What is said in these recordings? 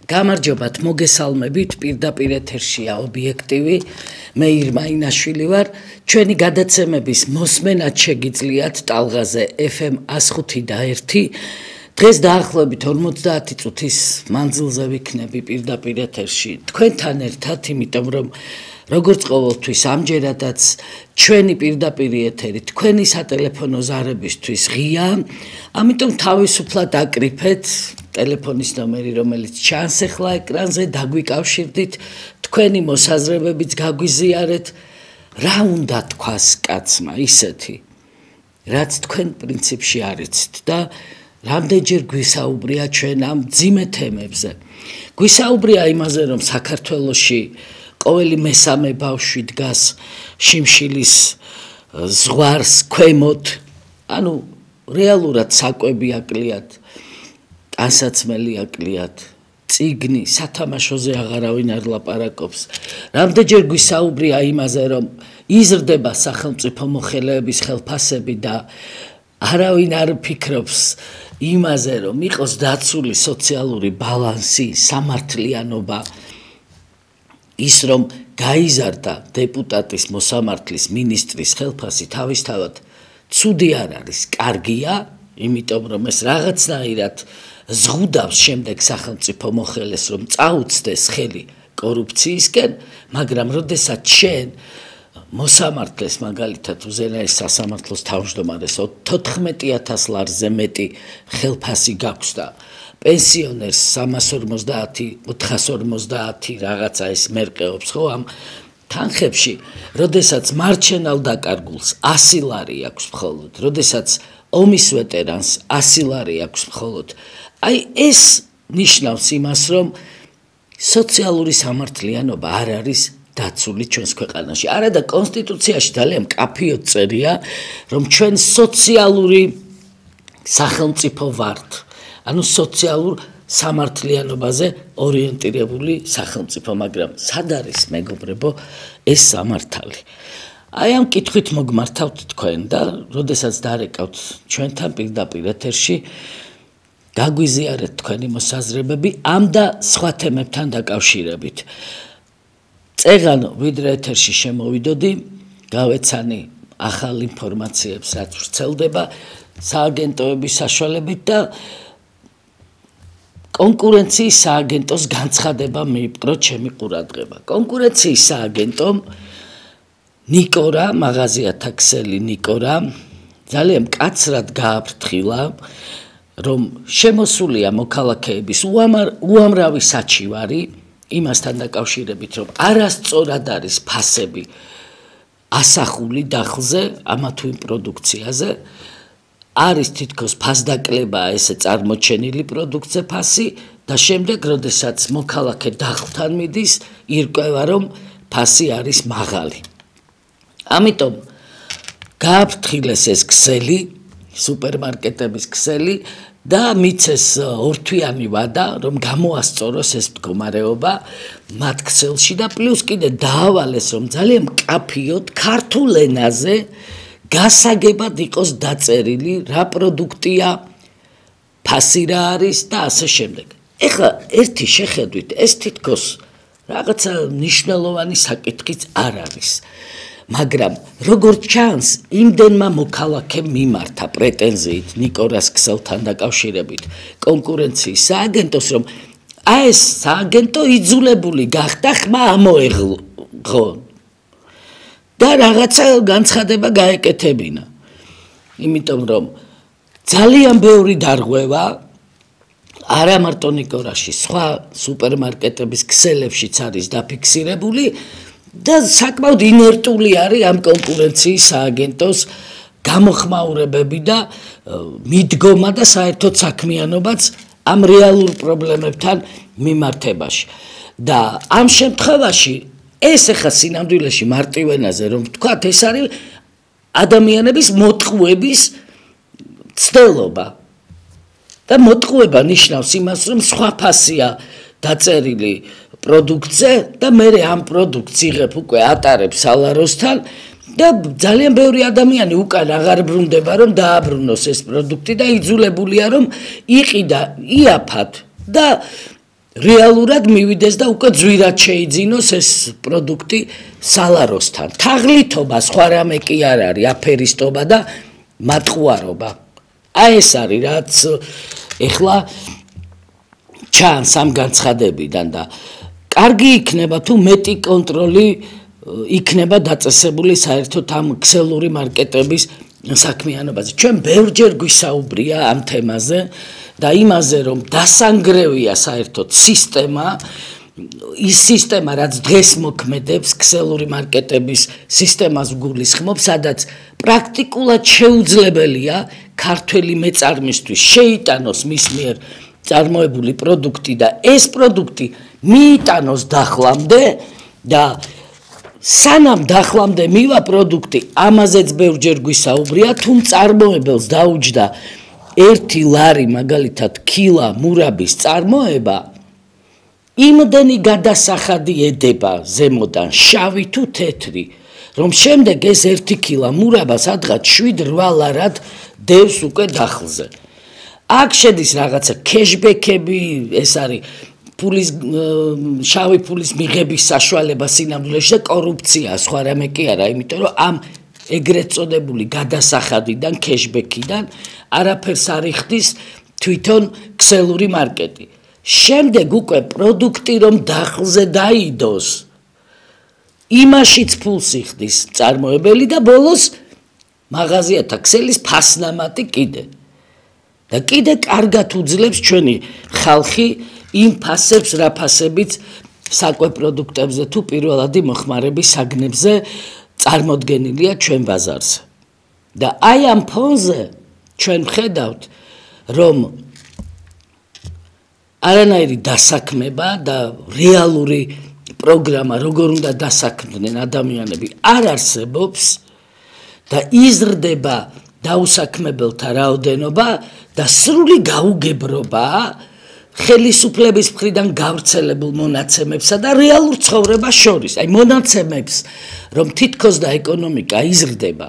გამარჯობათ, მოგესალმებით, პირდაპირ ეთერშია ობიექტივი, მე ირმა ინაშვილი ვარ, ჩვენი გადაცემების მოსმენად შეგიძლიათ ტალღაზე FM 105.1. დღეს დაახლოებით 50 წუთის მანძილზე ვიქნები პირდაპირ ეთერში თქვენთან ერთად, იმიტომ რომ როგორც ყოველთვის ამჯერადაც ჩვენი პირდაპირ ეთერი თქვენი სატელეფონო ზარებისთვის ღია, ამიტომ თავისუფლად აკრიფეთ ტელეფონის ნომერი, რომელიც ჩანს ახლა ეკრანზე, დაგვიკავშირდით, თქვენი მოსაზრებებიც გაგვიზიარეთ, რა უნდა თქვას კაცმა, ისეთი, რაც თქვენ პრინციპში არიცით და რამდენჯერ გვისაუბრია ჩვენ ამ მძიმე თემებზე. გვისაუბრია იმაზე, რომ საქართველოში ყოველი მესამე ბავშვი დგას შიმშილის ზღვარს ქვემოთ, ანუ რეალურად საკვები აკლიათ, ტანსაცმელი აკლიათ, წიგნი, სათამაშოზე აღარავინ არ ლაპარაკობს. რამდენჯერ გვისაუბრია იმაზე, რომ იზრდება სახელმწიფო მოხელეების ხელფასები და არავინ არ ფიქრობს იმაზე, რომ იყოს დაცული სოციალური ბალანსი, სამართლიანობა, ის რომ გაიზარდა დეპუტატის, მოსამართლის, მინისტრის ხელფასი თავისთავად ცუდი არ არის, კარგია, იმიტომ რომ ეს რაღაცნაირად ზღუდავს შემდეგ სახელმწიფო მოხელეს, რომ წაუწდეს ხელი კორუფციისკენ, მაგრამ როდესაც შენ მოსამართლეს მაგალითად უზენაეს სასამართლოს თავმჯდომარეს 14,000 ლარზე მეტი ხელფასი გაქვს და პენსიონერს 350-450 რაღაცა ეს მერყეობს ხო ამ თანხებში, როდესაც მარჩენალ დაკარგულს 100 ლარი აქვს მხოლოდ, როდესაც ომის ვეტერანს 100 ლარი აქვს მხოლოდ. აი ეს ნიშნავს იმას, რომ სოციალური სამართლიანობა არ არის დაცული ჩვენს ქვეყანაში. არა და კონსტიტუციაში ძალიან მკაფიოდ წერია, რომ ჩვენ სოციალური სახელმწიფო ვართ. ანუ სოციალურ სამართლიანობაზე ორიენტირებული სახელმწიფო, მაგრამ სად არის მეგობრებო ეს სამართალი? აი ამ კითხვით მოგმართავთ თქვენ და როდესაც დარეკავთ ჩვენთან პირდაპირ ეთერში, გაგვიზიარეთ თქვენი მოსაზრებები ამ და სხვა თემებთან დაკავშირებით. წეღან ვიდრე ეთერში შემოვიდოდი, გავეცანი ახალ ინფორმაციებს, რაც ვრცელდება სააგენტოების საშუალებით და კონკურენციის სააგენტოს განცხადება მიიპყრო ჩემი ყურადღება. კონკურენციის სააგენტომ ნიკორა, მაღაზიათა ქსელი ნიკორა, ძალიან მკაცრად გააფრთხილა, რომ შემოსულია მოქალაქეების უამრავი საჩივარი, იმასთან დაკავშირებით, რომ არასწორად არის ფასები ასახული დახლზე, ამა თუ იმ პროდუქციაზე, არის თითქოს ფასდაკლებაა ესე წარმოჩენილი პროდუქტზე ფასი და შემდეგ, როდესაც მოქალაქე დახლთან მიდის, ირკვევა, რომ ფასი არის მაღალი. ამიტომ გააფრთხილეს ეს ქსელი, სუპერმარკეტების ქსელი და მიცეს ორთვიანი ვადა, რომ გამოასწოროს ეს მდგომარეობა მათ ქსელში და პლუს კიდე დაავალეს, რომ ძალიან მკაფიოდ ქართულ ენაზე გასაგებად იყოს დაწერილი რა პროდუქტია, ფასი რა არის და ასე შემდეგ. ეხლა ერთი შეხედვით ეს თითქოს რაღაცა მნიშვნელოვანი საკითხიც არ არის. მაგრამ როგორც ჩანს, იმდენმა მოქალაქემ მიმართა პრეტენზიით ნიკორას ქსელთან დაკავშირებით კონკურენციის სააგენტოს, რომ ეს სააგენტო იძულებული გახდა ხმა ამოეღო და რაღაცა განცხადება გაეკეთებინა. იმიტომ რომ ძალიან ბევრი დარღვევა არა მარტო ნიკორაში, სხვა სუპერმარკეტების ქსელებშიც არის დაფიქსირებული და საკმაოდ ინერტული არის ამ კონკურენციის სააგენტოს გამოხმაურებები და მიდგომა და საერთოდ საქმიანობაც ამ რეალურ პრობლემებთან მიმართებაში. და ამ შემთხვევაში ეს ახლა სინამდვილეში მარტივენაზე რომ ვთქვათ, ეს არის ადამიანების მოტყუების ცდელობა. და მოტყუება ნიშნავს იმას, რომ სხვა ფასია დაწერილი პროდუქტზე და მე ამ პროდუქტს იღებ უკვე ატარებ სალაროსთან და ძალიან ბევრი ადამიანი უკან აღარ ბრუნდება, რომ დააბრუნოს ეს პროდუქტი და იძულებულია, რომ იყიდა იაფად და რეალურად მივიდეს და უკვე ძვირად შეიძინოს ეს პროდუქტი სალაროსთან. თაღლითობა სხვა რამე კი არ არის, აფერისტობა და მატყუარობა. აი ეს არის რაც ეხლა ჩანს ამ განცხადებიდან და კარგი იქნება თუ მეტი კონტროლი იქნება დაწესებული საერთოდ ამ ქსელური მარკეტების საქმიანობაზე. ჩვენ ბევრჯერ გვისაუბრია ამ თემაზე და იმაზე რომ დასანგრევია საერთოდ სისტემა, ის სისტემა რაც დღეს მოქმედებს ქსელური მარკეტების სისტემას გულისხმობს, სადაც პრაქტიკულად შეუძლებელია ქართველი მეწარმისთვის შეიტანოს მის მიერ წარმოებული პროდუქტი და ეს პროდუქტი მიიტანოს დახლამდე და სანამ დახლამდე მივა პროდუქტი, ამაზეც ბევრჯერ გვისაუბრია, თუ მწარმოებელს დაუჯდა 1 ლარი მაგალითად კილა მურაბის წარმოება, იმდენი გადასახადი ედება ზემოდან, შავი თუ თეთრი, რომ შემდეგ ეს 1 კილა მურაბა სადღაც 7-8 ლარად დევს უკვე დახლზე. აქ შედის რაღაცა კეშბექები, ეს არის ფულის შავი ფულის მიღების საშუალება სინამდვილეში და კორუფცია, სხვა რამე კი არა, იმიტომ რომ ამ ეგრეთ წოდებული გადასახადიდან, კეშბექიდან არაფერს არ იხდის თვითონ ქსელური მარკეტი. შემდეგ უკვე პროდუქტი რომ დახლზე დაიდოს, იმაშიც ფულს იხდის წარმოებელი და ბოლოს მაღაზიათა ქსელის ფასნამატი კიდე. და კიდე კარგად უძლებს ჩვენი ხალხი იმ ფასებს, რა ფასებიც საკვე პროდუქტებზე თუ პირველადი მოხმარების საგნებზე წარმოდგენილია ჩვენ ბაზარზე. და აი ამ ფონზე ჩვენ ვხედავთ, რომ არანაირი დასაქმება და რეალური პროგრამა, როგორ უნდა დასაქმდნენ ადამიანები, არ არსებობს და იზრდება დაუსაქმებელთა რაოდენობა და სრული გაუგებრობა ხელისუფლების მხრიდან გავრცელებულ მონაცემებსა და რეალურ ცხოვრებას შორის. აი მონაცემებს, რომ თითქოს და ეკონომიკა იზრდება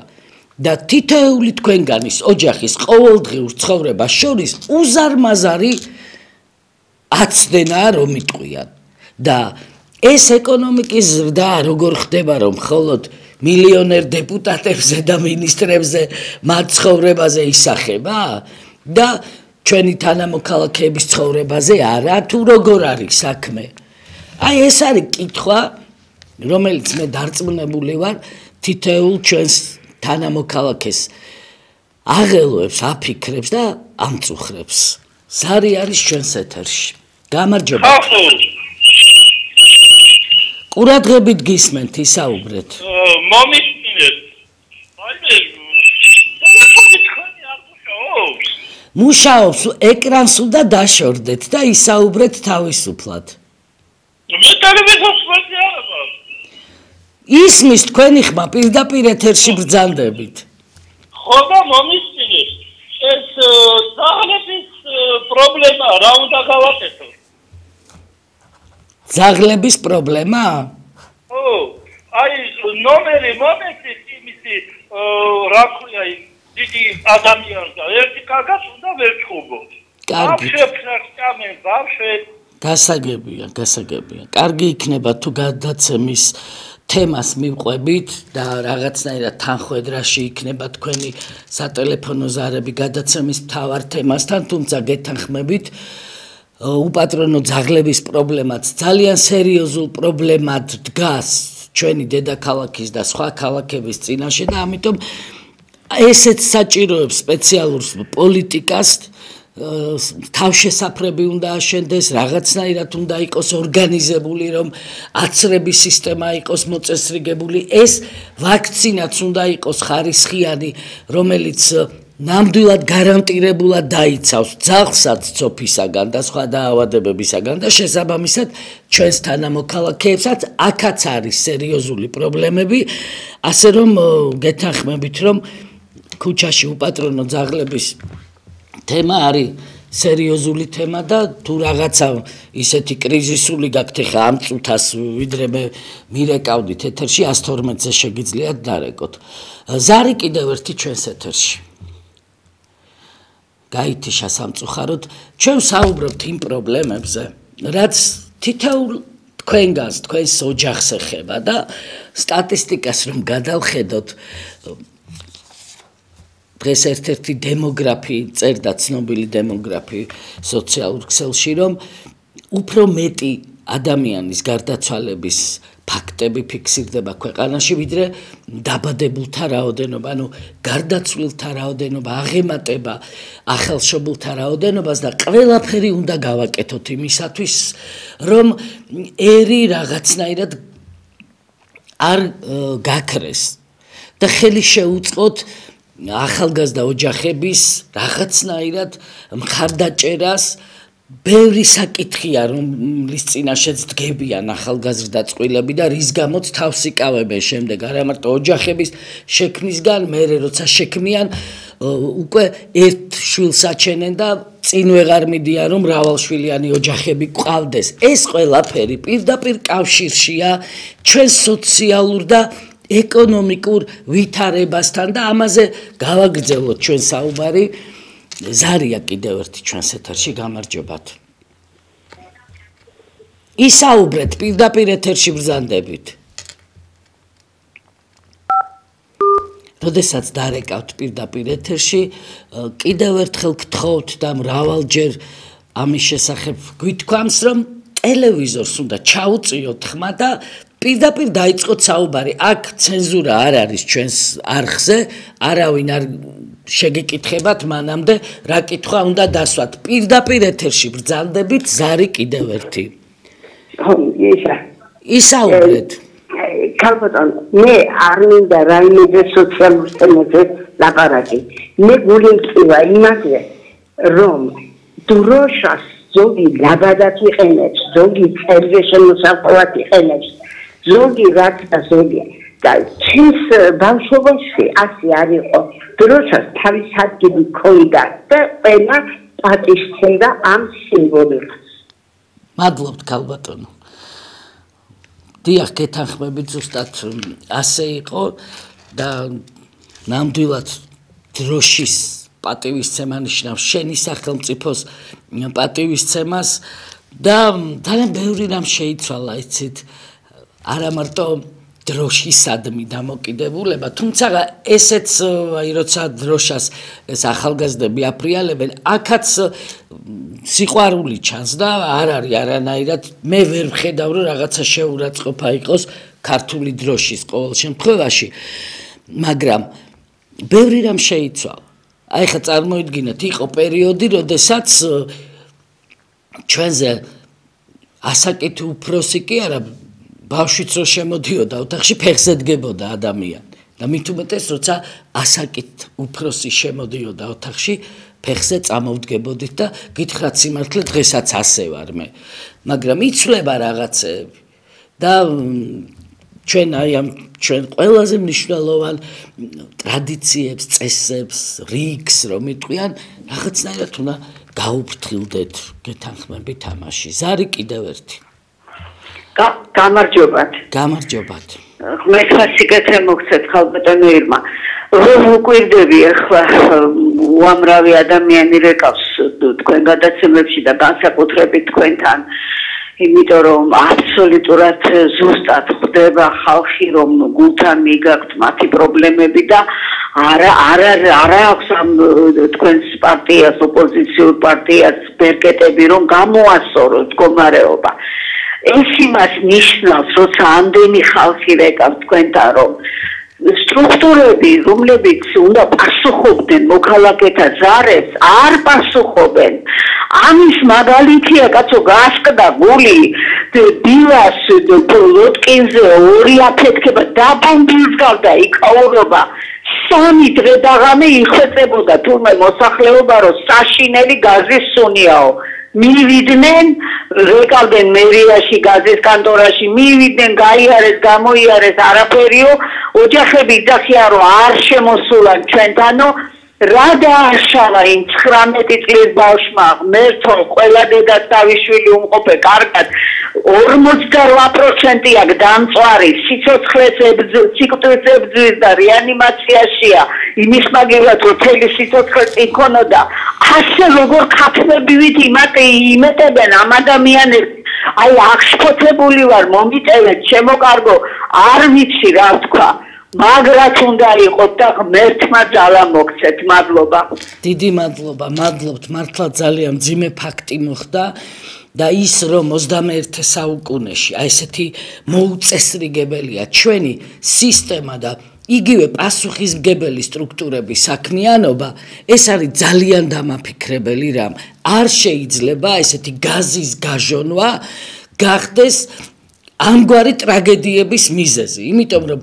და თითოეული თქვენგანის ოჯახის ყოველდღიურ ცხოვრებას შორის უზარმაზარი აცდენაა რომ იტყვიან. და ეს ეკონომიკის ზრდა როგორ ხდება, რომ მხოლოდ მილიონერ დეპუტატებზე და მინისტრებზე მათ ცხოვრებაზე ისახება და ჩვენი თანამოქალაქეების ცხოვრებაზე არა, თუ როგორ არის საქმე. აი ეს არის კითხვა, რომელიც მე დარწმუნებული ვარ, თითოეულ ჩვენს თანამოქალაქეს აღელვებს, აფიქრებს და ამწუხრებს. ზარი არის ჩვენს ეთერში. გამარჯობა. ყურადღებით გისმენთ, ისაუბრეთ. მომისმინეთ. მუშაობს, ეკრანს უნდა დაშორდეთ და ისაუბრეთ თავისუფლად. ისმის თქვენი ხმა პირდაპირ ეთერში ბრძანდებით. ხო და მომისმინეთ. ეს ძაღლების პრობლემა რა უნდა გავაკეთო? ძაღლების პრობლემა? ო, აი ნომერი მომეცით იმისი რა ქვია ის დიდი ადამიანს და ერთი კაცს უნდა ვერჩხუბო. კარგი. გასაგებია. კარგი იქნება თუ გადაცემის თემას მივყვებით და რაღაცნაირად თანხwebdriverში იქნება თქვენი სატელეფონო ზარები გადაცემის მთავარ თემასთან, თუმცა გეთანხმებით უპატრონო ძაღლების პრობლემაც ძალიან სერიოზულ პრობლემად დგას ჩვენი დედაქალაქის და სხვა ქალაქების წინაშე და ამიტომ ესეც საჭიროებს სპეციალურ პოლიტიკას, თავშესაფრები უნდა აშენდეს, რაღაცნაირად უნდა იყოს ორგანიზებული, რომ აცრების სისტემა იყოს მოწესრიგებული, ეს ვაქცინაც უნდა იყოს ხარისხიანი, რომელიც ნამდვილად გარანტირებულად დაიცავს ძაღლსაც ცოფისაგან და სხვა დაავადებებისაგან და შესაბამისად ჩვენს თანამოქალაქეებსაც აქაც არის სერიოზული პრობლემები, ასე რომ გეთანხმებით, რომ ქუჩაში უპატრონო ძაღლების თემა არის სერიოზული თემა და თუ რაღაცა ისეთი კრიზისული გაქვთ ხა ამ წუთას ვიდრე მე მირეკავდით ეთერში 112-ზე შეგიძლიათ დარეკოთ. ზარი კიდევ ერთი ჩვენს ეთერში. გაითიშა სამწუხაროდ, ჩვენ საუბრობთ იმ პრობლემებზე, რაც თითოეულ თქვენგანს, თქვენს ოჯახს ეხება და სტატისტიკას რომ გადავხედოთ, დღეს ერთ-ერთი დემოგრაფი წერდა ცნობილი დემოგრაფი სოციალურ ქსელში, რომ უფრო მეტი ადამიანის გარდაცვალების ფაქტები ფიქსირდება ქვეყანაში, ვიდრე დაბადებულთა რაოდენობა, ანუ გარდაცვლილთა რაოდენობა აღემატება ახალშობილთა რაოდენობას და ყველაფერი უნდა გავაკეთოთ იმისათვის, რომ ერი რაღაცნაირად არ გაქრეს და ხელი შეუწყოთ ახალგაზრდა ოჯახების რაღაცნაირად მხარდაჭერას. ბევრი საკითხია, რომლის წინაშეც დგებიან ახალგაზრდა წყვილები და რის გამოც თავს იკავებენ შემდეგ არა მარტო ოჯახების შექმნისგან, მერე როცა შექმნიან, უკვე ერთ შვილს აჩენენ და წინ ვეღარ მიდიან, რომ მრავალშვილიანი ოჯახები გვყავდეს. ეს ყველაფერი პირდაპირ კავშირშია ჩვენ სოციალურ და ეკონომიკურ ვითარებასთან და ამაზე გავაგრძელოთ ჩვენ საუბარი. ზარია კიდევ ერთი ჩვენს ეთერში, გამარჯობათ. ისაუბრეთ, პირდაპირ ეთერში ბრძანდებით. როდესაც დარეკავთ პირდაპირ ეთერში, კიდევ ერთხელ გთხოვთ და მრავალჯერ ამის შესახებ გვითქვამს, რომ ტელევიზორს უნდა ჩაუწიოთ ხმა და პირდაპირ დაიწყოთ საუბარი. აქ ცენზურა არ არის ჩვენს არხზე, არავინ არ შეგეკითხებათ მანამდე რა კითხვა უნდა დასვათ. პირდაპირ ეთერში ბრძანდებით, ზარი კიდევ ერთი. ისაუბრეთ. ქალბატონ, მე არ მინდა რაიმეზე სოციალურ თემებზე ლაპარაკი. მე გული მწვია იმაზე, რომ დროშას ზოგი ლაბადად იყენებს, ზოგი წერზე შემოსაყვანად იყენებს, ზოგი რაც და ზოგი. და ჩვენს ბავშვობაში ასე არ იყო. დროშას თავის ადგილი ჰქონდა და ყველა პატივცემდა ამ სიმბოლიკას. მადლობთ ქალბატონო. დიახ, გეთანხმებით, ზუსტად ასე იყო და ნამდვილად დროშის პატივისცემა ნიშნავს შენი სახელმწიფოს პატივისცემას და ძალიან ბევრი რამ შეიცვალა, იცით, არა მარტო დროშისადმი დამოკიდებულება, თუმცა ესეც, როცა დროშას ეს ახალგაზრდები აფრიალებენ, აქაც სიყვარული ჩანს და არ არის არანაირად, მე ვერ ვხედავ, რომ რაღაცა შეურაცხყოფა იყოს ქართული დროშის ყოველ შემთხვევაში, მაგრამ ბევრი რამ შეიცვალა. აი ხა წარმოიდგინეთ, იყო პერიოდი, როდესაც ჩვენზე ასაკით უფროსი კი არა, ბავშვიც რო შემოდიოდა ოთახში, ფეხზე დგებოდა ადამიანი. და მით უმეტეს, როცა ასაკით უფროსი შემოდიოდა ოთახში, ფეხზე წამოვდგებოდით და გითხრათ სიმართლე, დღესაც ასე ვარ მე. მაგრამ იცვლება რაღაცეები და ჩვენ აი ამ ჩვენ ყველაზე მნიშვნელოვან ტრადიციებს, წესებს, რიგს რომ იტყვიან, რაღაცნაირად უნდა გაუფრთხილდეთ, გეთანხმებით ამაში. ზარი კიდევ ერთი. გამარჯობათ. გამარჯობათ. ღმერთმა სიკეთე მოგცეთ ხალბატონო ირმა. რომ უკვირდები ახლა უამრავი ადამიანი რეკავს თქვენ გადაცემებში და განსაკუთრებით თქვენთან. იმიტომ რომ აბსოლუტურად ზუსტად ხდება ხალხი რომ გულთან მიგაქვთ მათი პრობლემები და არა აქვს ამ თქვენს პარტიას, ოპოზიციურ პარტიას ბერკეტები რომ გამოასწოროს მდგომარეობა. ეს იმას ნიშნავს, როცა ამდენი ხალხი რეკავს თქვენთან რომ სტრუქტურები, რომლებიც უნდა პასუხობდნენ მოქალაქეთა ზარებს, არ პასუხობენ. ამის მაგალითია, კაცო, გასკდა გული დილას ლოტკინზე ორი აფეთქება დაბომბვის გავდა იქაურობა. 3 დღე და ღამე იხვეწებოდა თურმე მოსახლეობა, რომ საშინელი გაზის სუნიაო. მივიდნენ, რეკავდნენ მერიაში, გაზის კანტორაში, მივიდნენ, გაიარეს, გამოიარეს, არაფერიო, ოჯახები იძახიან, რომ არ შემოსულან ჩვენთანო, რა დააშალა იმ 19 წლის ბავშვმა ღმერთო ყველა დედას თავის შვილი უმყოფე კარგად 48% აქ დამწვარი სიცოცხლეს ებრძვის და რეანიმაციაშია იმის მაგივრად რომ თელი სიცოცხლე იქონოდა ასე როგორ ქაფმებივით იმეტებენ ამ ადამიანებს აი აღშფოთებული ვარ მომიტევეთ ჩემო კარგო არ ვიცი რა თქვა მაგრად უნდა იყოთ და ღმერთმა ძალა მოგცეთ მადლობა დიდი მადლობა მადლობთ მართლა ძალიან ძიმე ფაქტი მოხდა და ის რომ 21 საუკუნეში აი ესეთი მოუწესრიგებელია ჩვენი სისტემა და იგივე პასუხისმგებელი სტრუქტურების საქმიანობა ეს არის ძალიან დამაფიქრებელი რამ არ შეიძლება ესეთი გაზის გაჟონვა გახდეს ამგვარი ტრაგედიების მიზეზი იმიტომ რომ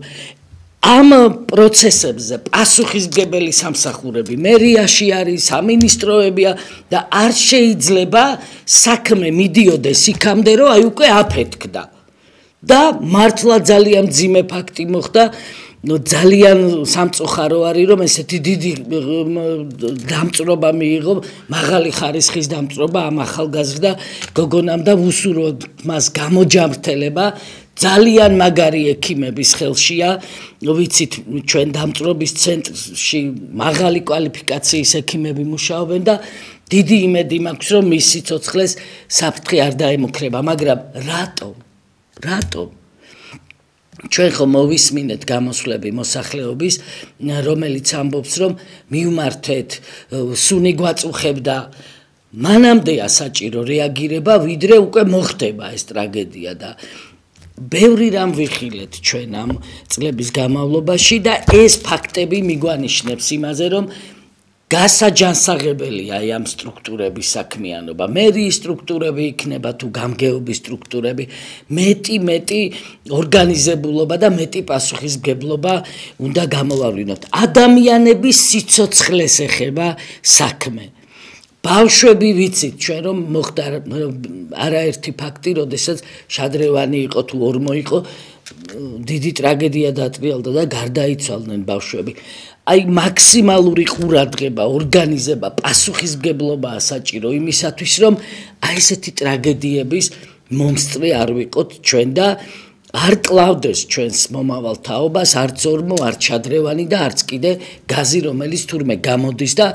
ამ პროცესებზე პასუხისმგებელი სამსახურები მერიაში არის სამინისტროებია და არ შეიძლება საქმე მიდიოდეს იქამდე რომ აი უკვე აფეთქდა და მართლა ძალიან ძიმე ფაქტი მოხდა ძალიან სამწუხარო არის რომ ესეთი დიდი დამწრობა მიიღო მაღალი ხარისხის დამწრობა ამ ახალგაზრდა გოგონამ და უსურვოთ მას გამოჯამრთელება ძალიან მაგარი ექიმების ხელშია ვიცით ჩვენ დამწრობის ცენტრში მაღალი კვალიფიკაციის ექიმები მუშაობენ და დიდი იმედი მაქვს რომ მის სიცოცხლეს საფრთხე არ დაემუქრება მაგრამ რატომ ჩვენ ხომ მოვისმინეთ გამოსვლები მოსახლეობის რომელიც ამბობს რომ მივმართეთ სუნი გვაწუხებდა მანამდეა საჭირო რეაგირება ვიდრე უკვე მოხდება ეს ტრაგედია და ბევრი რამ ვიხილეთ ჩვენ ამ წლების განმავლობაში და ეს ფაქტები მიგვანიშნებს იმაზე რომ გასაჯანსაღებელია ამ სტრუქტურების საქმიანობა მერიის სტრუქტურები იქნება თუ გამგეობის სტრუქტურები მეტი ორგანიზებულობა და მეტი პასუხისმგებლობა უნდა გამოვავლინოთ ადამიანების სიცოცხლეს ეხება საქმე ბავშვები ვიცით ჩვენ რომ მოხდა არაერთი ფაქტი როდესაც შადრევანი იყო თუ ორმო იყო დიდი ტრაგედია დატრიალდა და გარდაიცვალნენ ბავშვები აი მაქსიმალური ყურადღება ორგანიზება პასუხისმგებლობაა საჭირო იმისათვის რომ აი ესეთი ტრაგედიების მომსწრე არ ვიყოთ ჩვენ და არ კლავდეს ჩვენს მომავალ თაობას არც ორმო არც შადრევანი და არც კიდე გაზი რომელიც თურმე გამოდის და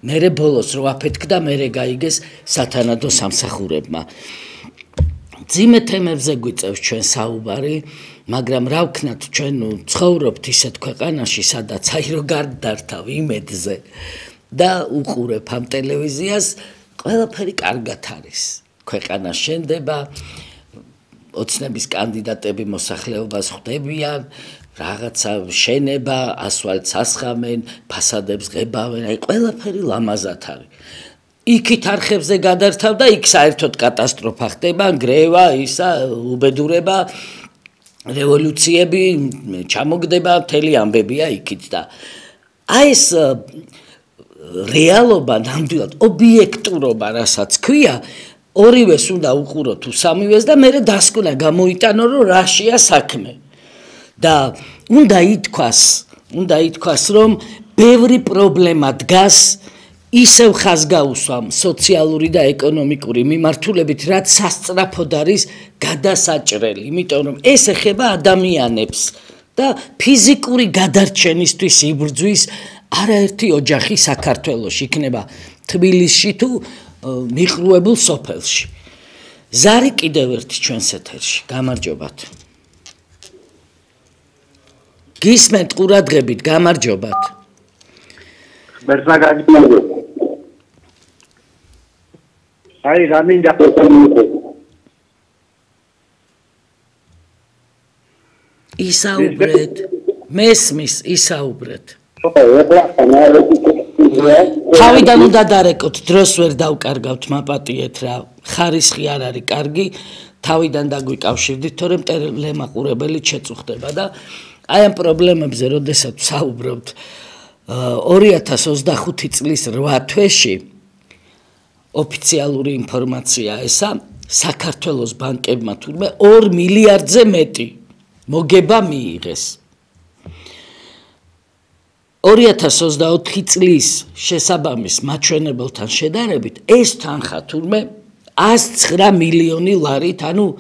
მერე ბოლოს რო აფეთქდა მერე გაიგეს სათანადო სამსახურებმა ძიმე თემებზე გვიწევს ჩვენ საუბარი მაგრამ რა ვქნათ ჩვენ ცხოვრობთ ისეთ ქვეყანაში სადაც აი რო გარდართავ იმედზე და უყურებ ამ ტელევიზიას ყველაფერი კარგად არის ქვეყანა შენდება ოცნების კანდიდატები მოსახლეობას ხვდებიან რაღაცა შენება ასვალტს ასხამენ ფასადებს ღებავენ აი ყველაფერი ლამაზად არის იქით არხებზე გადართავ და იქ საერთოდ კატასტროფა ხდება გრევა ისა უბედურება რევოლუციები ჩამოგდება მთელი ამბებია იქით და აი ეს რეალობა ნამდვილად ობიექტურობა რასაც ქვია ორივეს უნდა უყურო თუ სამივეს და მერე დასკვნა გამოიტანო რომ რაშია საქმე და უნდა ითქვას რომ ბევრი პრობლემა დგას ისევ ხაზგაუსვამ სოციალური და ეკონომიკური მიმართულებით რაც სასწრაფოდ არის გადასაჭრელი იმიტომ რომ ეს ეხება ადამიანებს და ფიზიკური გადარჩენისთვის იბრძვის არაერთი ოჯახი საქართველოში იქნება თბილისში თუ მიყრუებულ სოფელში ზარი კიდევ ერთი ჩვენს ეთერში გამარჯობათ გისმენთ ყურადღებით გამარჯობათ აი რამინდა ისაუბრეთ მესმის ისაუბრეთ თავიდან უნდა დარეკოთ დროს ვერ დავკარგავთ მაპატიეთ რა ხარისხი არ არის კარგი თავიდან დაგვიკავშირდით თორემ ტელემაყურებელი შეწუხდება და აი ამ პრობლემებზე როდესაც საუბრობთ 2025 წლის 8 თვეში ოფიციალური ინფორმაცია ესა საქართველოს ბანკებმა თურმე 2 მილიარდზე მეტი მოგება მიიღეს 2024 წლის შესაბამის მაჩვენებელთან შედარებით ეს თანხა თურმე 109 მილიონი ლარით, ანუ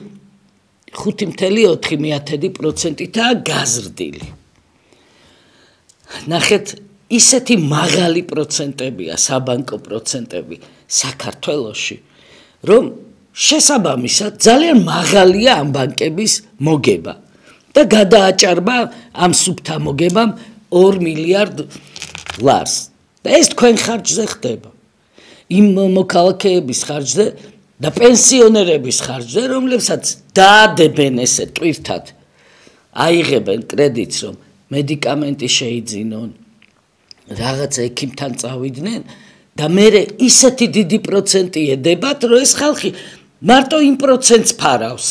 5.4%-აა გაზრდილი. ნახეთ, ისეთი მაღალი პროცენტებია საბანკო პროცენტები საქართველოში, რომ შესაბამისად ძალიან მაღალია ამ ბანკების მოგება და გადააჭარბა ამ სუფთა მოგებამ 2 მილიარდ ლარს. და ეს თქვენ ხარჯზე ხდება. იმ მოქალაქეების ხარჯზე და პენსიონერების ხარჯზე, რომლებსაც დაადებენ ესე ტვირთად, აიღებენ კრედიტს, რომ მედიკამენტი შეიძინონ, რაღაც ექიმთან წავიდნენ და მერე ისეთი დიდი პროცენტი ედებათ, რომ ეს ხალხი მარტო იმ პროცენტს ფარავს.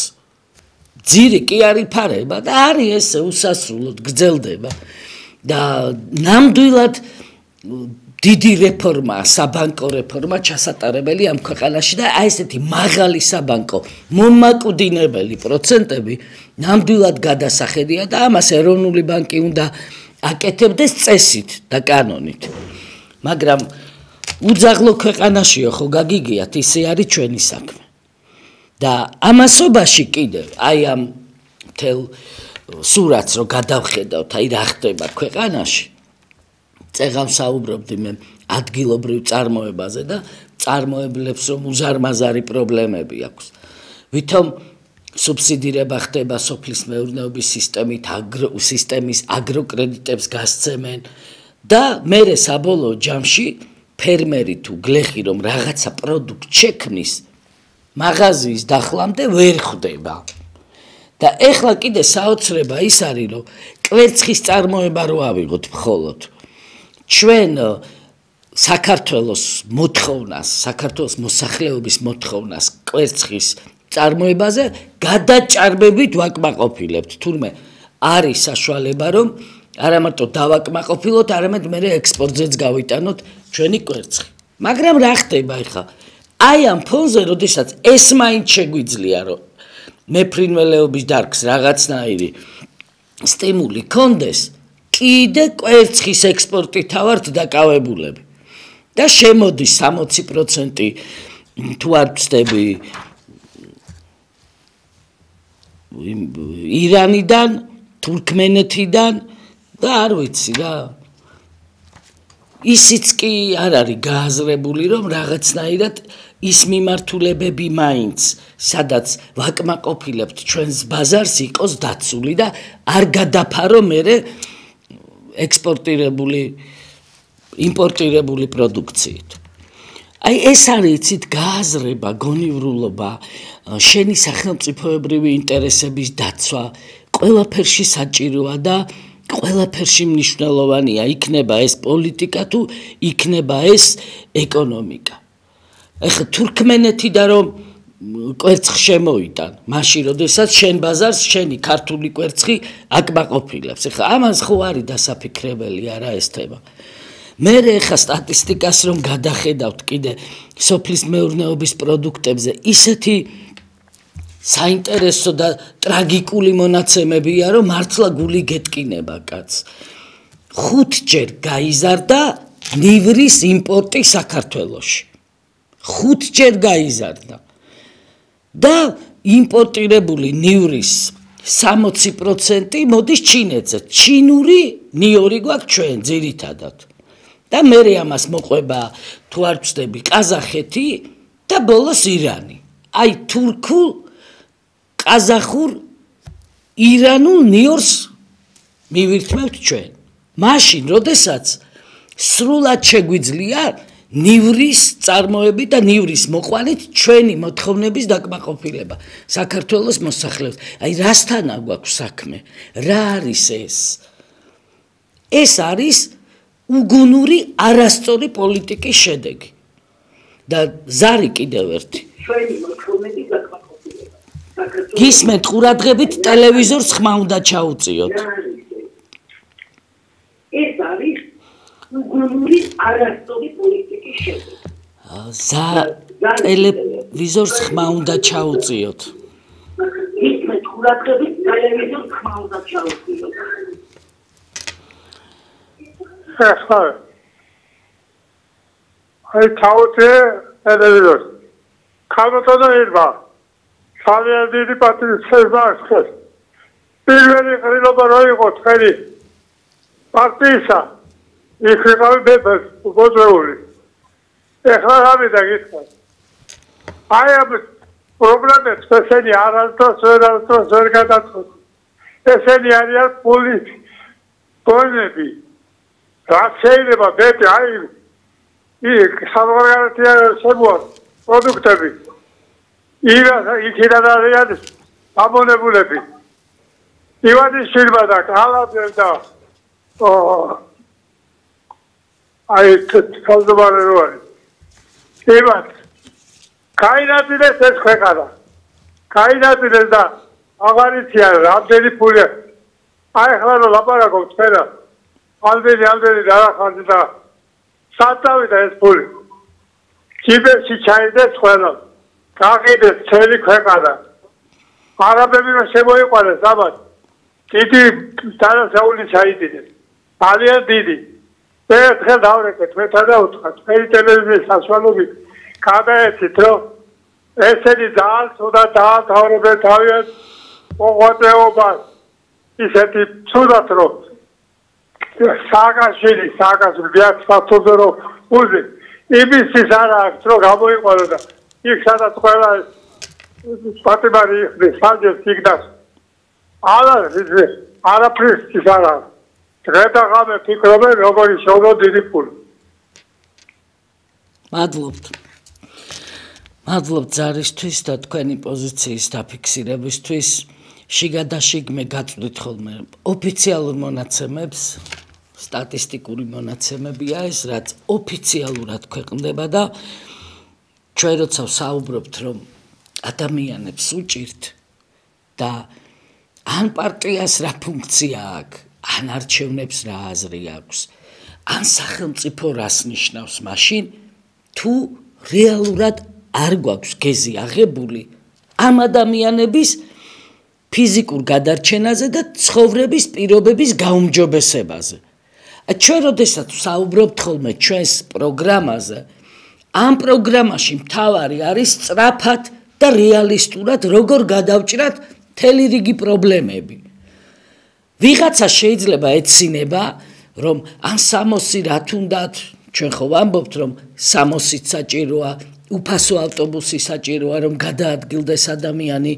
ძირი კი არ იფარება და არის ესე უსასრულოდ გრძელდება და ნამდვილად დიდი რეფორმაა, საბანკო რეფორმა ჩასატარებელი ამ ქვეყანაში და აი ესეთი მაღალი საბანკო მომაკვდინებელი პროცენტები ნამდვილად გადასახედია და ამას ეროვნული ბანკი უნდა აკეთებდეს წესით და კანონით. მაგრამ უძაღლო ქვეყანაშიო ხო გაგიგიათ, ისე არის ჩვენი საქმე. და ამასობაში კიდევ აი ამ მთელ სურათს რო გადავხედავთ, აი რა ხდება ქვეყანაში. წეღავ საუბრობდი მე ადგილობრივ წარმოებაზე და წარმოებლებს რომ უზარმაზარი პრობლემები აქვს. ვითომ სუბსიდირება ხდება სოფლის მეურნეობის სისტემის აგროკრედიტებს გასცემენ და მერე საბოლოო ჯამში ფერმერი თუ გლეხი რომ რაღაცა პროდუქტ შექმნის მაღაზიის დახლამდე ვერ ხვდება. და ეხლა კიდე საოცრება ის არის რომ კვერცხის წარმოება რო ავიღოთ მხოლოდ ჩვენ საქართველოს მოთხოვნას, საქართველოს მოსახლეობის მოთხოვნას კვერცხის წარმოებაზე გადაჭარბებით ვაკმაყოფილებთ. თურმე არის საშუალება რომ არა მარტო დავაკმაყოფილოთ, არამედ მე ექსპორტზეც გავიტანოთ ჩვენი კვერცხი. მაგრამ რა ხდება ახლა? აი ამ ფონზე, როდესაც ეს მაინც შეგვიძლია რომ მეფრინველეობის დარგს რაღაცნაირი სტიმული კონდეს, კიდე კვერცხის ექსპორტით ავართ დაკავებულები. და შემოდის 60% თუ არ ვწდები ირანიდან, თურქმენეთიდან და არ ვიცი რა. ისიც კი არ არის გააზრებული, რომ რაღაცნაირად ის მიმართულებები მაინც, სადაც ვაკმაყოფილებთ ჩვენს ბაზარს იყოს დაცული და არ გადაფარო მერე ექსპორტირებული, იმპორტირებული პროდუქციით. აი ეს არის იცით გააზრება, გონივრულობა, შენი სახელმწიფოებრივი ინტერესების დაცვა, ყველაფერში საჭიროა და ყველაფერში მნიშვნელოვანია, იქნება ეს პოლიტიკა თუ იქნება ეს ეკონომიკა. ეხლა თურქმენეთიდან რომ კვერცხ შემოიტან, მაშინ როდესაც შენ ბაზარს შენი ქართული კვერცხი აკმაყოფილებს. ეხლა ამას ხო არის დასაფიქრებელი არა ეს თემა. მე ეხლა სტატისტიკას რომ გადახედავთ კიდე სოფლის მეურნეობის პროდუქტებზე, ისეთი საინტერესო და ტრაგიკული მონაცემებია, რომ მართლა გული გეტკინება კაც. 5ჯერ გაიზარდა ნივრის იმპორტი საქართველოში. 5ჯერ გაიზარდა. და იმპორტირებული ნივრის 60% მოდის ჩინეთზე. ჩინური ნიორი გვაქვს ჩვენ ძირითადად. და მე ამას მოყვება თუ არ ვწდები ყაზახეთი და ბოლოს ირანი. აი თურქულ, ყაზახურ, ირანულ ნიორს მივირთმევთ ჩვენ. მაშინ, როდესაც სრულად შეგვიძლია ნივრის წარმოებით და ნივრის მოყვანით ჩვენი მოთხოვნების დაკმაყოფილება საქართველოს მოსახლეებს. აი რასთანა გვაქვს საქმე? რა არის ეს? ეს არის უგუნური არასწორი პოლიტიკის შედეგი. და ზარი კიდევ ერთი. ჩვენი მოთხოვნების დაკმაყოფილება. გისმენთ ყურადღებით ტელევიზორს ხმა უნდა ჩაუწიოთ. ეს არის უგუნური არასწორი პოლიტიკის შედეგი. ტელევიზორს ხმა უნდა ჩაუწიოთ. გისმენთ ყურადღებით ტელევიზორს ხმა უნდა ჩაუწიოთ. ახლა აი თავზე ელევიტორ ქალბატონო ერბა სავიადირი პატრიცება ახლა პირველი ყრილობა რო იყო თქვენი პარტიისა იქ ვიყავი ბებეს უგოძრეული ეხლა რამედა გითხრათ აი ამ პრობლემებს ესენი არასდროს ვერ გადაწყვეტ ესენი არიან პოლიტიკი გონები რაც შეიძლება მეტი აი იქ სამღარათია შემოა პროდუქტები იქიდან არიან აბონებულები ივანიშვილმა და კალაბერს და აი თავზობარე რო არის ივან გაინაწილეს ეს ქვეყანა გაინაწილეს და აღარ იციან რამდენი ფული აი ახლა რომ ლაპარაკობ თქვენა ამდენი დარახარჯა და საწავიდა ეს ფული ჯიბებში ჩაიდეს ყველა გაყიდეს მთელი ქვეყანა არაბები შემოიყვანეს ამათ დიდი დანაშაული ჩაიდინეს ძალიან დიდი ერთხელ დავრეკეთ მეთა და უთხრა თქვენი ტელევიზიის საშუალებით გადაეცით რომ ესენი ძალიან ცუდა დაამთავრებენ თავიანთ მოღვაწეობას ისეთი ცუდად რომ სააკაშვილი ბიათსათოზე რომ უზი იმისთვის არა აქვს რომ გამოიყვანო და იქ სადაც ყველა პატიმარი იქნეს საჯებს იქნას არაფრის არა დღე და ღამე ფიქრობენ როგორი შოვრო დიდი ფული მადლობთ ზარისთვის და თქვენი პოზიციის დაფიქსირებისთვის შიგადაშიგ მე გაწვდით ხოლმე ოფიციალურ მონაცემებს სტატისტიკური მონაცემებია ეს რაც ოფიციალურად ქვეყნდება და ჩვენ როცა საუბრობთ რომ ადამიანებს უჭირთ და ან პარტიას რა ფუნქცია აქვს ან არჩევნებს რა აზრი აქვს ან სახელმწიფო რას ნიშნავს მაშინ თუ რეალურად არ გვაქვს გეზი აღებული ამ ადამიანების ფიზიკურ გადარჩენაზე და ცხოვრების პირობების გაუმჯობესებაზე. ჩვენ როდესაც საუბრობთ ხოლმე ჩვენს პროგრამაზე, ამ პროგრამაში მთავარი არის სწრაფად და რეალისტურად როგორ გადავჭრათ მთელი რიგი პრობლემები. ვიღაცა შეიძლება ეცინება, რომ ამ 60 რა თუნდაც ჩვენ ხო ვამბობთ, რომ 60-ით საჭიროა, უფასო ავტობუსი საჭიროა, რომ გადაადგილდეს ადამიანი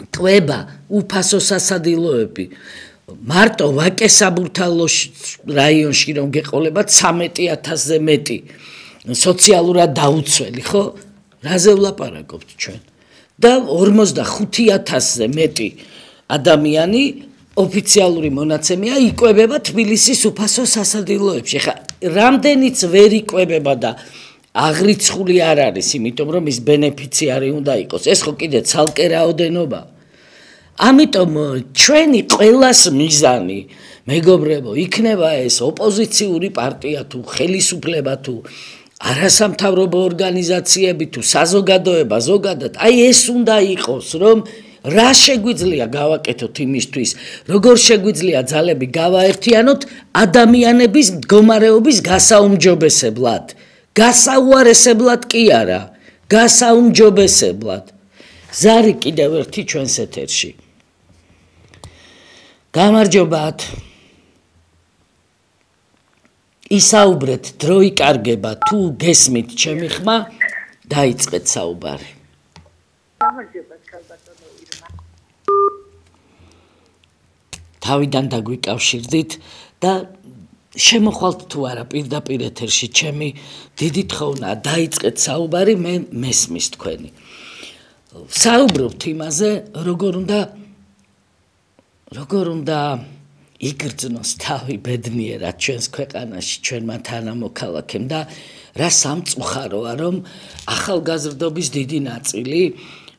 ტყვება, უფასო სასადილოები. მარტო ვაკესაბურთალოს რაიონში რომ გეყოლებათ 13,000-ზე მეტი სოციალურად დაუცველი, ხო? რაზე ვლაპარაკობთ ჩვენ? და 45,000-ზე მეტი ადამიანი ოფიციალური მონაცემია იკვებება თბილისის უფასო სასადილოებში. ხა რამდენიც ვერ იკვებება და აღრიცხული არ არის, იმიტომ რომ ის ბენეფიციარი უნდა იყოს. ეს ხო კიდე ცალკე რაოდენობა. ამიტომ ჩვენი ყველას მიზანი, მეგობრებო, იქნება ეს ოპოზიციური პარტია თუ ხელისუფლება თუ არასამთავრობო ორგანიზაციები თუ საზოგადოება ზოგადად, აი ეს უნდა იყოს, რომ რა შეგვიძლია გავაკეთოთ იმისთვის, როგორ შეგვიძლია ძალები გავაერთიანოთ ადამიანების მდგომარეობის გასაუმჯობესებლად. გასაუარესებლად კი არა, გასაუმჯობესებლად. ზარი კიდევ ერთი ჩვენს ეთერში. გამარჯობათ. ისაუბრეთ, დრო იკარგება, თუ გესმით ჩემი ხმა, დაიწყეთ საუბარი. გამარჯობათ, ქალბატონო ირმა. თავიდან დაგვიკავშირდით და შემოხვალთ თუ არა პირდაპირ ეთერში ჩემი დიდი თხოვნა დაიწყეთ საუბარი მე მესმის თქვენი საუბრობთ იმაზე როგორ უნდა იგრძნოს თავი ბედნიერად ჩვენს ქვეყანაში ჩვენმა თანამოქალაქემ და რა სამწუხაროა რომ ახალგაზრდობის დიდი ნაწილი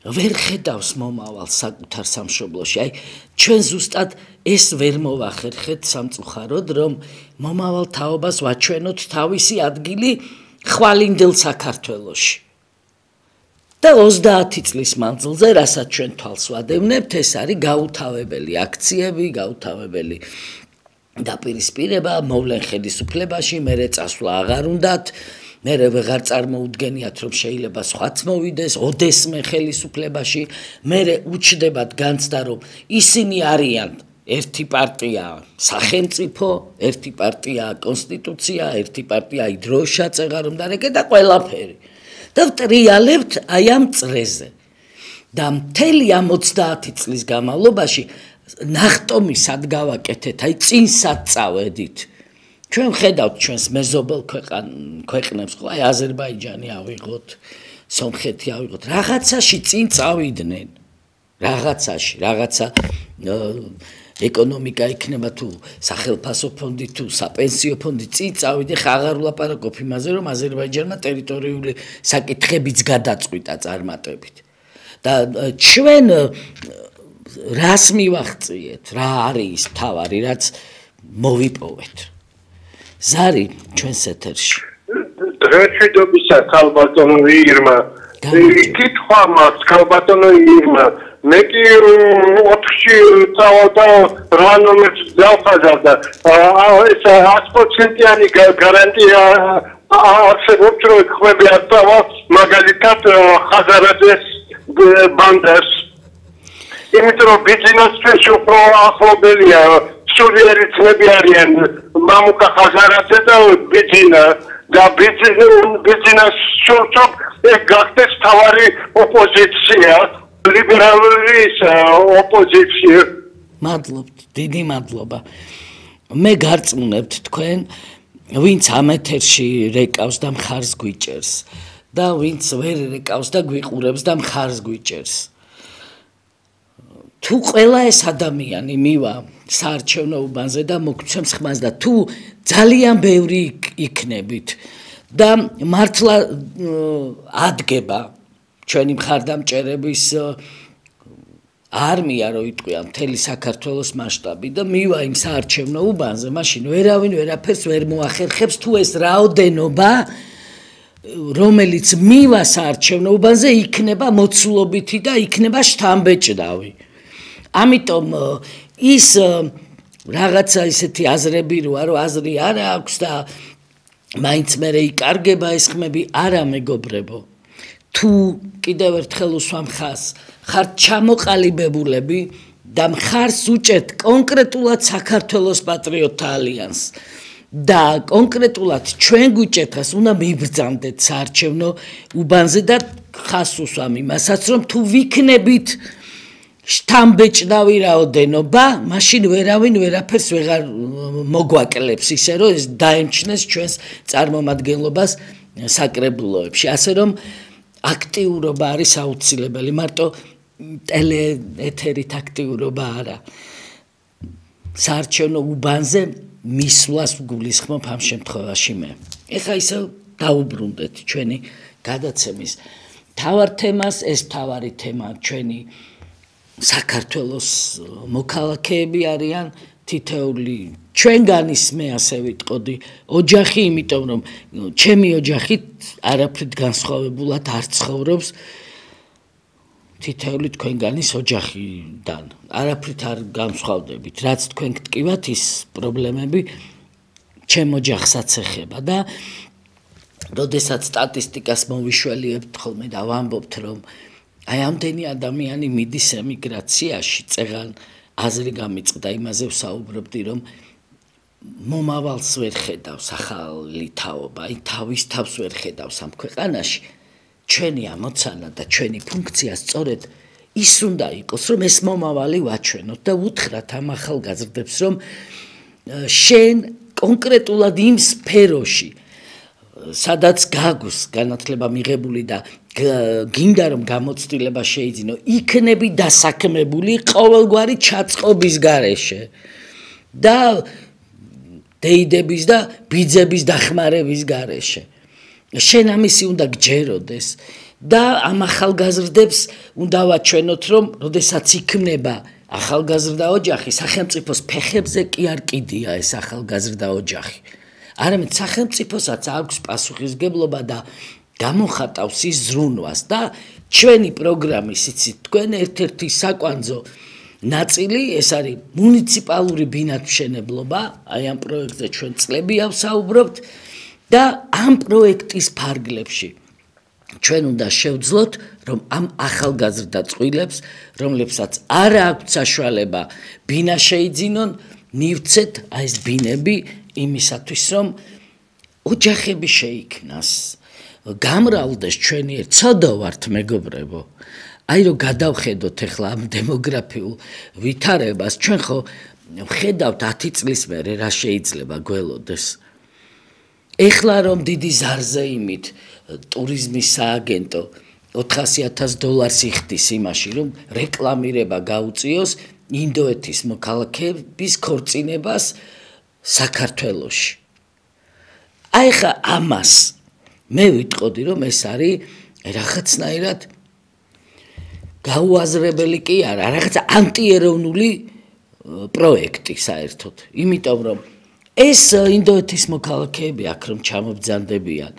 ვერ ხედავს მომავალს საკუთარ სამშობლოში. აი ჩვენ ზუსტად ეს ვერ მოვახერხეთ სამწუხაროდ რომ მომავალ თაობას ვაჩვენოთ თავისი ადგილი ხვალინდელ საქართველოში. და 30 წლის მანძილზე, რასაც ჩვენ თვალს ვადევნებთ, ეს არის გაუთავებელი აქციები, გაუთავებელი დაპირისპირება, მოვლენ ხელისუფლებაში, მერე წასვლა აღარ უნდათ, მერე ვეღარ წარმოუდგენიათ, რომ შეიძლება სხვაც მოვიდეს, ოდესმე ხელისუფლებაში, მერე უჩნდებათ განცდა, რომ ისინი არიან ერთი პარტია სახელმწიფო, ერთი პარტია კონსტიტუცია, ერთი პარტია დროშა, წეღარუმდარეკე და ყველაფერი. და ვტრიალებთ აი ამ წრეზე. და მთელი ამ 30 წლის განმავლობაში ნახტომი სად გავაკეთეთ, აი წინსად წავედით. ჩვენ ხედავთ ჩვენს მეზობელ ქვეყნებს, ხო, აი აზერბაიჯანი ავიღოთ, სომხეთი ავიღოთ, რაღაცაში წინ წავიდნენ. რაღაცაში, რაღაცა ეკონომიკა იქნება თუ სახელმწიფო ფონდი თუ საპენსიო ფონდი წინ წავიდე, ხა აღარ ვლაპარაკობ იმაზე, რომ აზერბაიჯანმა ტერიტორიული საკითხებიც გადაწყვიტა წარმატებით. და ჩვენ რას მივახციეთ, რა არის თავარი, რაც მოვიპოვეთ. ზარი ჩვენს ეთერში. დროშიდობისა ქალბატონო ირმა. კითხვა მაქვს ქალბატონო ირმა. მე კი 4-ში წავდა 8 ნომერს დავხაზავდა. ეს 100%-იანი გარანტია არსებობს, რომ ხვები აწავა მაგალითად ხაზარაძეს ბანდას. იმიტომ რომ ბიზნესთვის უფრო ახლობელია, სულიერი ძმები არიან მამუკა ხაზარაძე და ბიზნა და ბიზნეს შორტობ გახდეს თავარი ოპოზიცია, ლიბერალური ოპოზიცია. მადლობთ, დიდი მადლობა. მე გარწმუნებთ თქვენ, ვინც ამ ეთერში რეკავს და მხარს გვიჭერს და ვინც ვერ რეკავს და გვიყურებს და მხარს გვიჭერს. თუ ყველა ეს ადამიანი მივა საარჩევნო უბანზე და მოგცემს ხმას და თუ ძალიან ბევრი იქნებით და მართლა ადგება ჩვენი მხარდამჭერების არმია, რო იტყვია მთელი საქართველოს მასშტაბი და მივა იმ საარჩევნო უბანზე, მაშინ ვერავინ ვერაფერს ვერ მოახერხებს თუ ეს რაოდენობა რომელიც მივა საარჩევნო უბანზე იქნება მოცულობითი და იქნება შთამბეჭდავი. ამიტომ ის რაღაცა ისეთი აზრები როა, რომ აზრი არ აქვს და მაინც მერე იკარგება ეს ხმები, არა მეგობრებო. თუ კიდევ ერთხელ უსვამ ხას, ხართ ჩამოყალიბებულები და მხარს უჭერთ კონკრეტულად საქართველოს პატრიოტთა ალიანსს და კონკრეტულად ჩვენ გვიჭერთ, უნდა მიბრძანდეთ საარჩევნო უბანზე და ხას უსვამ იმასაც, რომ თუ ვიქნებით შთამბეჭდავი რაოდენობა, მაშინ ვერავინ ვერაფერს ვეღარ მოგვაკლებს ისე, რომ ეს დაემჩნეს ჩვენს წარმომადგენლობას საკრებულოებში. ასე რომ აქტიურობა არის აუცილებელი, მარტო ტელეეთერით აქტიურობა არა. საარჩევნო უბანზე მისვლას ვგულისხმობ ამ შემთხვევაში მე. ეხლა ისე დაუბრუნდეთ ჩვენი გადაცემის თავარ თემას, ეს თავარი თემა ჩვენი საქართველოს მოქალაქეები არიან თითეული ჩვენგანის მე ასე ვიტყოდი ოჯახი, იმიტომ რომ ჩემი ოჯახი არაფრით განსხვავებულად არ ცხოვრობს თითეული თქვენგანის ოჯახიდან. არაფრით არ განსხვავდებით, რაც თქვენ გტკივათ ის პრობლემები ჩემ ოჯახსაც ეხება და როდესაც სტატისტიკას მოვიშველიებთ ხოლმე და ვამბობთ რომ აი ამდენი ადამიანი მიდის ემიგრაციაში, წეღან აზრი გამიწყდა, იმაზე ვსაუბრობდი, რომ მომავალს ვერ ხედავს ახალი თაობა, აი თავის თავს ვერ ხედავს ამ ქვეყანაში. ჩვენი ამოცანა და ჩვენი ფუნქცია სწორედ ის უნდა იყოს, რომ ეს მომავალი ვაჩვენოთ და უთხრათ ამ ახალგაზრდებს, რომ შენ კონკრეტულად იმ სფეროში, სადაც გაგვს განათლება მიღებული და გინდა რომ გამოცდილება შეიძინო, იქნები დასაქმებული ყოველგვარი ჩაწყობის გარეშე და დეიდების და ბიძების დახმარების გარეშე. შენ ამისი უნდა გჯეროდეს და ამ ახალგაზრდებს უნდა ვაჩვენოთ, რომ როდესაც იქმნება ახალგაზრდა ოჯახი, სახელმწიფოს ფეხებზე კი არ კიდია ეს ახალგაზრდა ოჯახი. არამედ სახელმწიფოსაც აქვს პასუხისგებლობა და გამოხატავს ის ზრუნვას და ჩვენი პროგრამის იცით თქვენ ერთ-ერთი საკვანძო ნაწილი ეს არის მუნიციპალური ბინათმშენებლობა, აი ამ პროექტზე ჩვენ წლები ავსაუბრობთ და ამ პროექტის ფარგლებში ჩვენ უნდა შევძლოთ, რომ ამ ახალგაზრდა წყვილებს, რომლებსაც არ აქვთ საშუალება ბინა შეიძინონ, მივცეთ აი ეს ბინები იმისათვის, რომ ოჯახები შეიქმნას, გამრავლდეს ჩვენი ცოდო ვართ მეგობრებო. აი რომ გადავხედოთ ახლა ამ დემოგრაფიულ ვითარებას, ჩვენ ხო ვხედავთ 10 წლის მერე რა შეიძლება გველოდეს. ეხლა რომ დიდი ზარზეიმით ტურიზმის სააგენტო $400,000 იხდის იმაში, რომ რეკლამირება გაუწიოს ინდოეთის მოქალაქეების ქორწინებას საქართველოში. აი ხა ამას მე ვიტყოდი, რომ ეს არის რაღაცნაირად გაუაზრებელი კი არა, რაღაც ანტიეროვნული პროექტი საერთოდ. იმიტომ რომ ეს ინდოეთის მოქალაქეები აქ რომ ჩამობძანდებიან,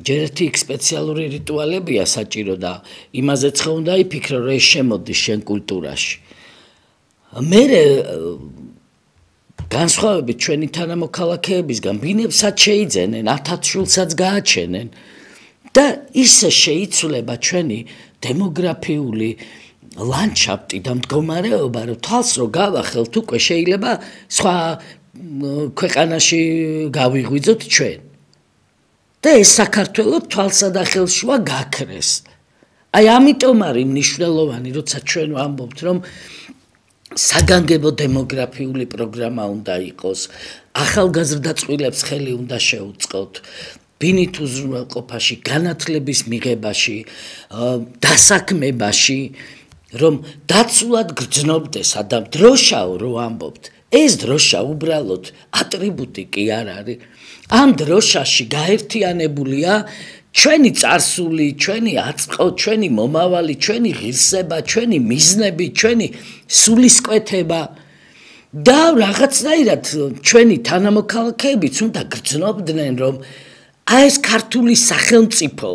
ჯერ ერთი სპეციალური რიტუალებია საჭირო და იმაზეც ხო უნდა იფიქრო, რომ ეს შემოდის შენ კულტურაში. მე განსხვავებით ჩვენი თანამოქალაქეებისგან ბინებსაც შეიძენენ, 1000 შვილსაც გააჩენენ და ისე შეიცვლება ჩვენი დემოგრაფიული ლანდშაფტი და მდგომარეობა, რომ თვალს რო გავახელთ, უკვე შეიძლება სხვა ქვეყანაში გავიღვიძოთ ჩვენ. და ეს საქართველოს თვალსა და ხელშუა გაქრეს. აი ამიტომ არის მნიშვნელოვანი, როცა ჩვენ ვამბობთ, რომ საგანგებო დემოგრაფიული პროგრამა უნდა იყოს, ახალგაზრდა წყვილებს ხელი უნდა შეუწყოთ, ბინით უზრუნველყოფაში, განათლების მიღებაში, დასაქმებაში, რომ დაცულად გრძნობდეს ადამ დროშაო რო ამბობთ. ეს დროშა უბრალოდ ატრიბუტი კი არ არის. ამ დროშაში გაერთიანებულია ჩვენი წარსული, ჩვენი აწყო, ჩვენი მომავალი, ჩვენი ღირსება, ჩვენი მიზნები, ჩვენი სულისკვეთება და რაღაცნაირად ჩვენი თანამოქალაქეებიც უნდა გრძნობდნენ, რომ აი ეს ქართული სახელმწიფო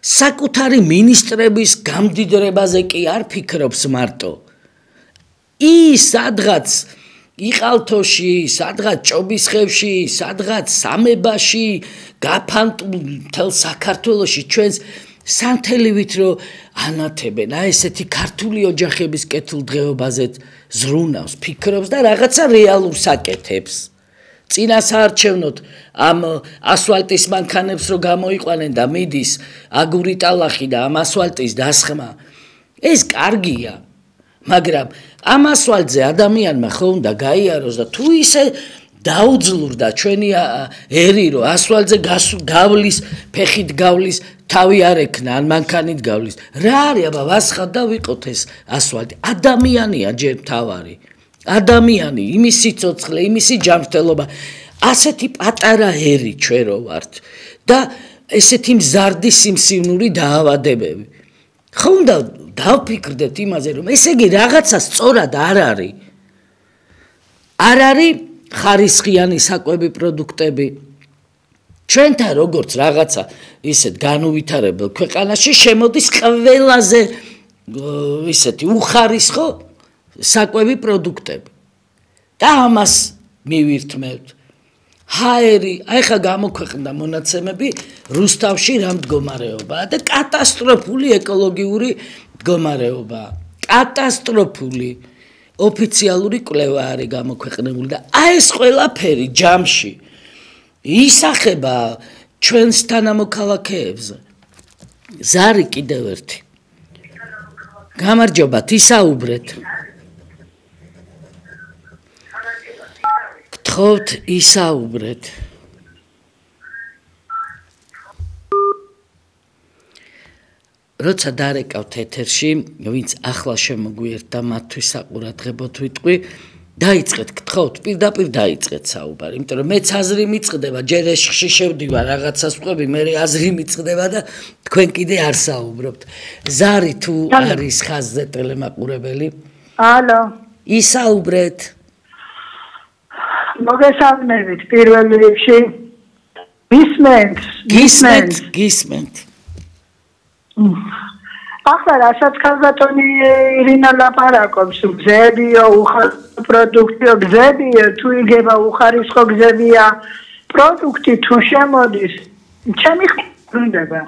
საკუთარი მინისტრების გამდიდრებაზე კი არ ფიქრობს მარტო. ის სადღაც იყალთოში, სადღაც ჭობისხევში, სადღაც სამებაში, გაფანტულ მთელ საქართველოში ჩვენს სანთელივით რო ანათებენ, აი ესეთი ქართული ოჯახების კეთილდღეობაზე ზრუნავს, ფიქრობს და რაღაცა რეალურს აკეთებს. წინა საარჩევნოდ ამ ასფალტის მანქანებს რო გამოიყვანენ და მიდის აგური ტალახი და ამ ასფალტის დასხმა, ეს კარგია, მაგრამ ამ ასფალტზე ადამიანმა ხო უნდა გაიაროს და თუ ისე დაუძლურდა ჩვენი ერი რომ ასფალტზე გავლის, ფეხით გავლის, თავი არ ექნა, ან მანქანით გავლის. რა არის აბა ვასხად და ვიყოთ ეს ასფალტი? ადამიანია ჯერ მთავარი. ადამიანი, იმის სიცოცხლე, იმისი ჯანმრთელობა, ასეთი პატარა ერი ჩვენ რო ვართ და ესეთი მზარდი სიმსივნური დაავადებები. ხო უნდა დავფიქრდეთ იმაზე, რომ ესე იგი რაღაცა სწორად არ არის. არ არის ხარისხიანი საკვები პროდუქტები. ჩვენთან როგორც რაღაცა ისეთ განუვითარებელ ქვეყანაში შემოდის ყველაზე ისეთი უხარისხო საკვები პროდუქტები. და ამას მივირთმევთ. ჰაერი, აი ხა გამოქვეყნდა მონაცემები რუსთავში რა მდგომარეობაა და კატასტროფული ეკოლოგიური მდგომარეობა. კატასტროფული ოფიციალური კვლევა არის გამოქვეყნებული და აი ეს ყველაფერი ჯამში ისახება ჩვენს თანამოქალაქეებზე. ზარი კიდევ ერთი. გამარჯობათ, ისაუბრეთ. გთხოვთ, ისაუბრეთ. როცა დარეკავთ ეთერში, ვინც ახლა შემოგვიერთა მათთვის საყურადღებოდ ვიტყვი, დაიწყეთ, გთხოვთ, პირდაპირ დაიწყეთ საუბარი, იმიტომ რომ მეც აზრი მიწყდება, ჯერ ეშხში შევდივარ, რაღაცას ვყვები, მე აზრი მიწყდება და თქვენ კიდე არ საუბრობთ. ზარი თუ არის ხაზზე ტელემაყურებელი? ალო. ისაუბრეთ. მოგესალმებით პირველ რიგში. გისმენთ. გისმენთ. ახლა რასაც ქალბატონი ირინა ლაპარაკობს, გზებიო, უხალისო პროდუქტიო გზებია, თუ იგება უხარისხო გზებია, პროდუქტი თუ შემოდის, ჩემი ხვდება.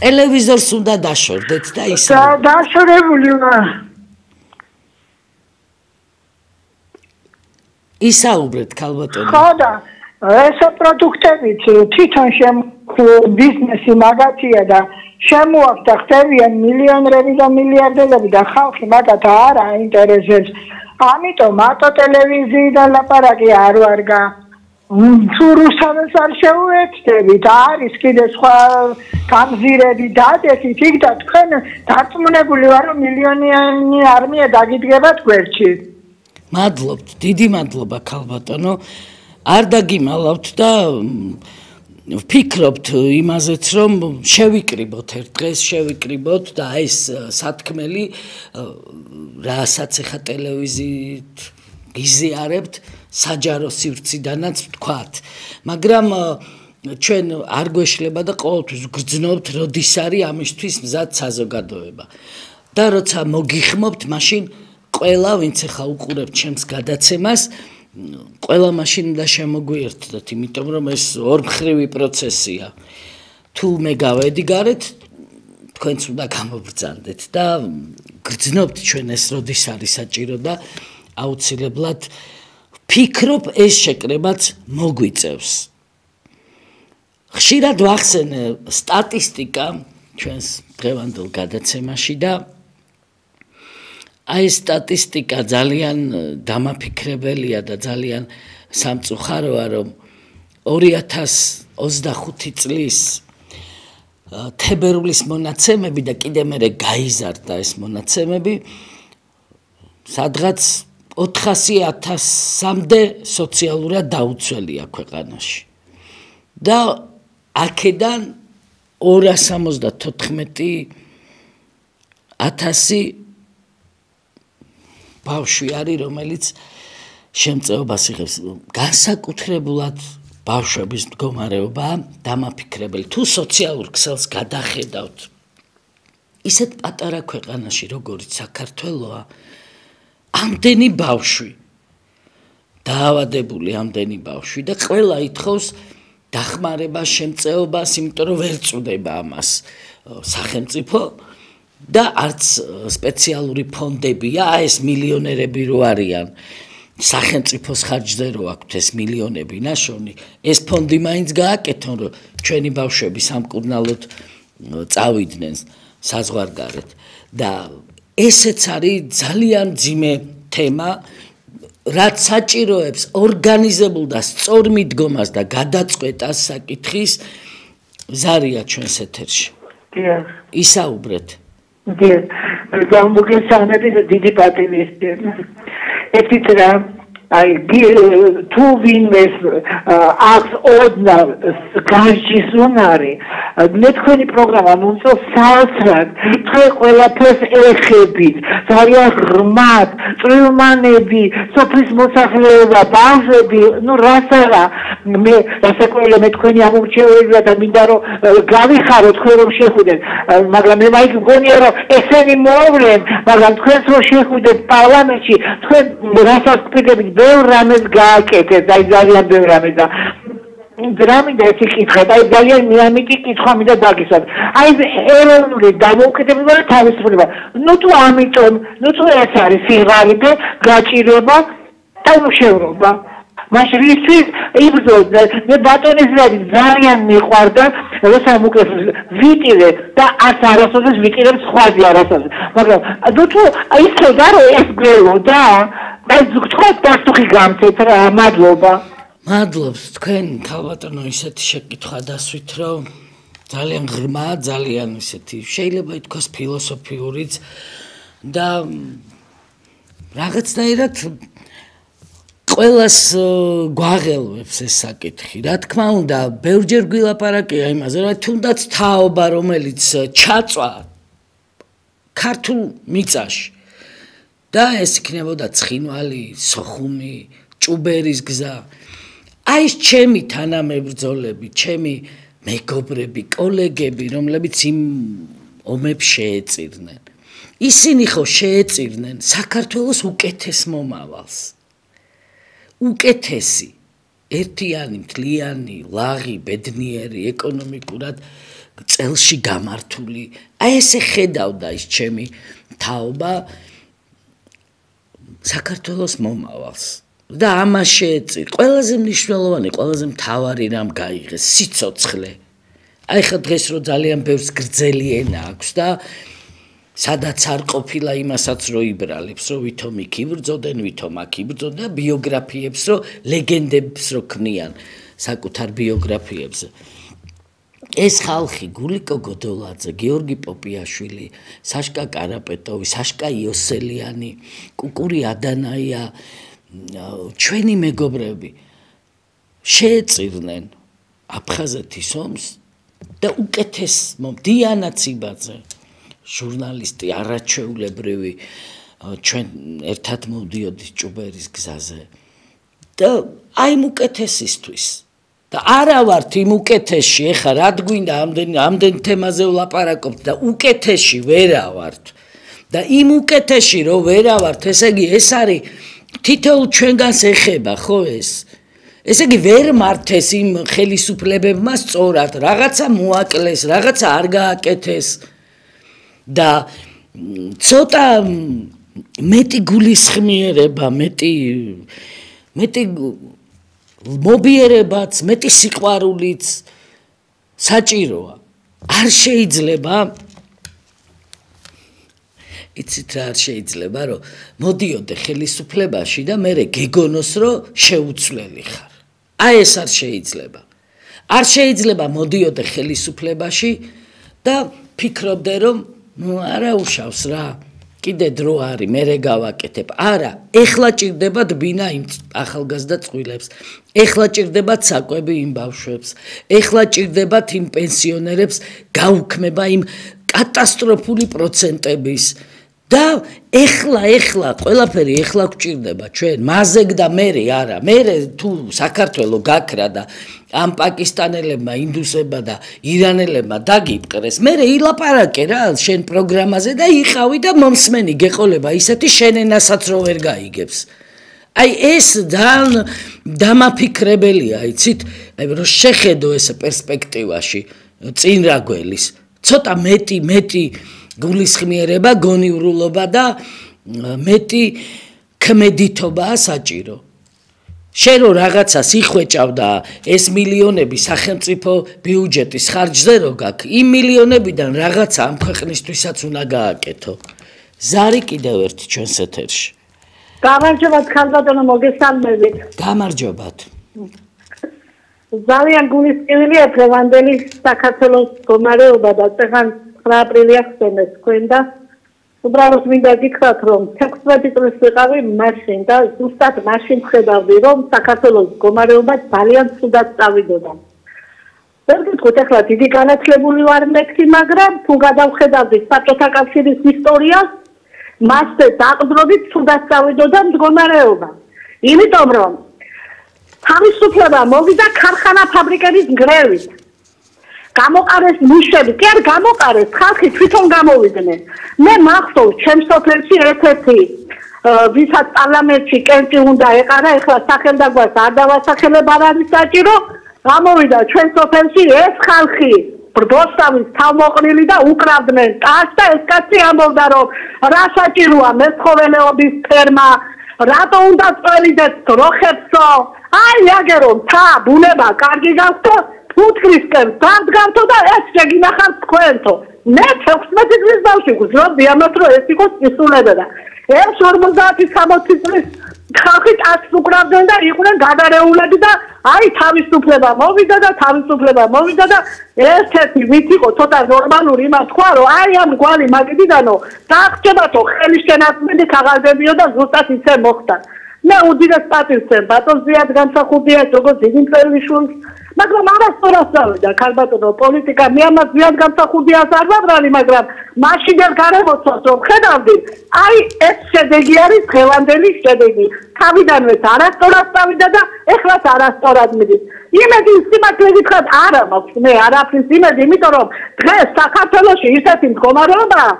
ტელევიზორს უნდა დაშორდეთ და ისე. დაშორებული ვარ. ისაუბრეთ ქალბატონი. ხო და ესა პროდუქტებით თვითონ ბიზნესი მაგათია და შემოაქვს და ხდებიან მილიონერები და მილიარდერები და ხალხი მაგათ არ აინტერესებს. ამიტომ მარტო ტელევიზიიდან ლაპარაკი არ ვარგა. თუ რუსთაველს არ შეუერთდებით, არის კიდე სხვა გამზირები დადეთით იქ და თქვენ დარწმუნებული ვარ რომ მილიონიანი არმია დაგიდგებათ გვერდში. მადლობთ, დიდი მადლობა ქალბატონო. არ დაგიმალავთ და ვფიქრობთ იმაზეც რომ შევიკრიბოთ ერთ დღეს შევიკრიბოთ და ეს სათქმელი რასაც ახლა ტელევიზიით გიზიარებთ საჯარო სივრციდანაც ვთქვათ მაგრამ ჩვენ არ გვეშლება და ყოველთვის გრძნობთ როდის არის ამისთვის მზად საზოგადოება და როცა მოგიხმობთ მაშინ ყველა ვინც ახლა უყურებთ ჩემს გადაცემას ყველა მაშინ უნდა შემოგვიერთდეთ, იმიტომ რომ ეს ორმხრივი პროცესია. თუ მე გავედი გარეთ, თქვენც უნდა გამობრძანდეთ და გრძნობთ ჩვენ ეს როდის არის საჭირო და აუცილებლად ვფიქრობ ეს შეკრებაც მოგვიწევს. ხშირად ვახსენე სტატისტიკა ჩვენს დღევანდელ გადაცემაში და აი სტატისტიკა ძალიან დამაფიქრებელია და ძალიან სამწუხაროა რომ 2025 წლის თებერვლის მონაცემები და კიდე მერე გაიზარდა ეს მონაცემები სადღაც 400,000-მდე სოციალურად დაუცველია ქვეყანაში და აქედან 274,000 ბავშვი არის, რომელიც შემწეობას იღებს. განსაკუთრებულად ბავშვების მდგომარეობა დამაფიქრებელი. თუ სოციალურ ქსელს გადახედავთ, ისეთ პატარა ქვეყანაში, როგორც საქართველოა, ამდენი ბავშვი, დაავადებული ამდენი ბავშვი და ყველა ითხოვს დახმარებას, შემწეობას, იმიტომ რომ ვერ წუდება ამას სახელმწიფო და არც სპეციალური ფონდებია, ეს მილიონერები რო არიან, სახელმწიფოს ხარჯზე რო აქვთ ეს მილიონები ნაშოვნი, ეს ფონდი მაინც გააკეთონ, რომ ჩვენი ბავშვები სამკურნალოდ წავიდნენ საზღვარგარეთ და ესეც არის ძალიან მძიმე თემა, რაც საჭიროებს ორგანიზებულ და სწორ მიდგომას და გადაწყვეტას საკითხის ზარია ჩვენს ეთერში. ისაუბრეთ. გამოგესალმებით დიდი პატივისცემა. ერთით რა აი თუ ვინმეს აქვს ოდნავ განჯის უნარი მე თქვენი პროგრამა მომწონს საოცრად თქვენ ყველაფერს ეხებით ძალიან ღრმად წვრილმანები სოფლის მოსახლეობა ბავშვები ნუ რას არა მე რასაკვირველია მე თქვენი ამორჩეველია და მინდა რომ გავიხარო თქვენ რომ შეხვიდეთ მაგრამ მე მაინც მგონია რომ ესენი მოვლენ მაგრამ თქვენს რომ შეხვიდეთ პარლამენტში თქვენ რასაც გპირდებით ბევრ რამეს გააკეთეთ აი ძალიან ბევრ რამეს და დრამინდა ეს კითხვა და ძალიან მიამიტი კითხვა მინდა დაგისვათ აი ეროვნული დამოუკიდებლობა და თავისუფლება ნუ თუ ამიტომ ნუ თუ ეს არის სიღარიბე გაჭირება და უშევრობა მაშინ ისთვის იბრძოდა მე ბატონის ზარი ძალიან მიყვარდა როცა მოკეს ვიტირე და არც არასოდეს ვიტირებს სხვაზე არასოდეს მაგრამ თუ ისე დარო ეს გველოდა და თქვენ დასტუხი გამცეთ რა მადლობა მადლობს თქვენ ქალბატონო ისეთი შეკითხვა დასვით რომ ძალიან ღრმა ძალიან ისეთი შეიძლება ითქვას ფილოსოფიურიც და რაღაცნაირად ყველას გვაღელვებს ეს საკითხი. რა თქმა უნდა, ბევრჯერ გვილაპარაკია იმაზე, რომ თუნდაც თაობა, რომელიც ჩაწვა ქართულ მიწაში და ეს იქნებოდა ცხინვალი, სოხუმი, ჭუბერის გზა. აი ეს ჩემი თანამებრძოლები, ჩემი მეგობრები, კოლეგები, რომლებიც იმ ომებს შეეწირნენ. ისინი ხო შეეწირნენ საქართველოს უკეთეს მომავალს. უკეთესი, ერთიანი, მთლიანი, ლაღი, ბედნიერი, ეკონომიკურად წელში გამართული. აი ესე ხედავდა ის ჩემი თაობა საქართველოს მომავალს. და ამას შეეწირ. ყველაზე მნიშვნელოვანი, ყველაზე მთავარი რამ გაიღეს, სიცოცხლე. აი ხა დღეს რო ძალიან ბევრს გრძელი ენა აქვს და სადაც არ ყოფილა იმასაც რო იბრალებს, რო ვითომ იქ იბრძოდნენ, ვითომ აქ იბრძოდნენ და ბიოგრაფიებს რო ლეგენდებს რო ქმნიან საკუთარ ბიოგრაფიებზე. ეს ხალხი გულიკო გოდოლაძე, გიორგი პოპიაშვილი, საშკა კარაპეტოვი, საშკა იოსელიანი, კუკური ადანაია, ჩვენი მეგობრები შეეწირნენ აფხაზეთის ომს და უკეთეს დიანა ციბაძე, ჟურნალისტი არაჩვეულებრივი, ჩვენ ერთად მოვდიოდით ჭუბერის გზაზე და აი უკეთესისთვის და არა ვართ იმ უკეთესში, ეხა რა გვინდა ამდენ თემაზე ვლაპარაკობთ და უკეთესში ვერა ვართ და იმ უკეთესში რო ვერა ვართ, ესე იგი ეს არის თითოეულ ჩვენგანს ეხება ხო ეს? ესე იგი ვერ მართეს იმ ხელისუფლებებმა სწორად, რაღაცა მოაკლეს, რაღაცა არ გააკეთეს და ცოტა მეტი გულისხმიერება, მეტი მობიერებაც, მეტი სიყვარულიც საჭიროა. არ შეიძლება იცით რა არ შეიძლება რომ მოდიოდე ხელისუფლებაში და მე გეგონოს რომ შეუცვლელი ხარ. აი ეს არ შეიძლება. არ შეიძლება მოდიოდე ხელისუფლებაში და ფიქრობდე რომ არა უშავს რა. კიდე დრო არის, მე გავაკეთებ. არა, ეხლა ჭირდებათ ბინა იმ ახალგაზრდა წყვილებს. ეხლა ჭირდებათ საკვები იმ ბავშვებს. ეხლა ჭირდებათ იმ პენსიონერებს გაუქმება იმ კატასტროფული პროცენტების და ეხლა ყველაფერი ეხლა გვჭირდება ჩვენ მაზეგ და მერე არა მერე თუ საქართველო გაქრა და ამ პაკისტანელებმა ინდუსებმა და ირანელებმა დაგიპყრეს მერე ილაპარაკე რა შენ პროგრამაზე და იყავი და მომსმენი გეყოლება ისეთი შენენასაც რო ვერ გაიგებს აი ეს ძალიან დამაფიქრებელია იცით აი რომ შეხედო ეს პერსპექტივაში წინ რა გველის ცოტა მეტი გულისხმიერება, გონიურულობა და მეტი ქმედითობაა საჭირო. შენ რო რაღაცას იხვეჭავ და ეს მილიონები სახელმწიფო ბიუჯეტის ხარჯზე რო გაქვს, იმ მილიონებიდან რაღაცა ამ ქვეყნისთვისაც უნდა გააკეთო. ზარი კიდევ ერთი ჩვენს ეთერში. გამარჯობათ ხალბატონო მოგესალმებით. გამარჯობათ. ძალიან გულისწყმილია დღევანდელი საქართველოს მდგომარეობა და წეგან 9 აპრილი ახსენეს თქვენ და უბრალოდ მინდა გითხრათ რომ 16 წლის ვიყავი მაშინ და ზუსტად მაშინ ხედავდი რომ საქართველოს მდგომარეობა ძალიან ცუდად წავიდოდა. ვერ გითხოთ ახლა დიდი განათლებული ვარ მეკი, მაგრამ თუ გადავხედავდი საბჭოთა კავშირის ისტორიას, მასზე დაყდრობით ცუდად წავიდოდა მდგომარეობა. იმიტომ რომ თავისუფლება მოვიდა ქარხანა ფაბრიკების გრევით. გამოყარეს ნიშები, კი არ გამოყარეს, ხალხი თვითონ გამოვიდნენ. მე მახსოვს, ჩემს სოფელში ერთ-ერთი ვისაც პარლამენტში კენჭი უნდა ეყარა, ეხლა სახელმწიფოს არ დავასახელებ არ არის საჭირო, გამოვიდა ჩვენ სოფელში ეს ხალხი ბრბოსტავის თავმოყრილი და უკრავდნენ ტაშს და ეს კაცი ამბობდა რომ რა საჭიროა მეცხოველეობის ფერმა, რატო უნდა წველიდეთ გროხებსო, აი აგერო თა ბუნება კარგი გავხდო ფუთკრისკენ დამდგავთო და ეს შეგინახავთ თქვენთო. მე 16 წლის ბავშვი გძნობდი ამათ რომ ეს იყოს ისულებოდა. ეს 50-60 წლის ხალხი ტაშს უკრავდნენ და იყვნენ გადარეულები და აი თავისუფლება მოვიდა და ერთ-ერთი ვით იყო ცოტა ნორმალური იმას თქვა რომ აი ამ გვარი მაგიდანო დაახჭებათო ხელი შენაცმელი ქაღალდებიო და ზუსტად ისე მოხდა. მე უდიდეს პატივს ბატონ ზიად განსახურდიას როგორც დიდი მწერლიშვილს მაგრამ არასწორად წავიდა ქალბატონო პოლიტიკა მე ამას ზიად განსახურდიას არ ვაბრალი მაგრამ მაშინდელ გარემოცვას რომ ხედავდი აი ეს შედეგი არის დღევანდელი შედეგი თავიდანვე არასწორად წავიდა და ეხლაც არასწორად მიდის იმედი სიმართლე გითხრათ არა მაქვს მე არაფრის იმედი, იმიტომ რომ დღეს საქართველოში ისეთი მდგომარეობაა,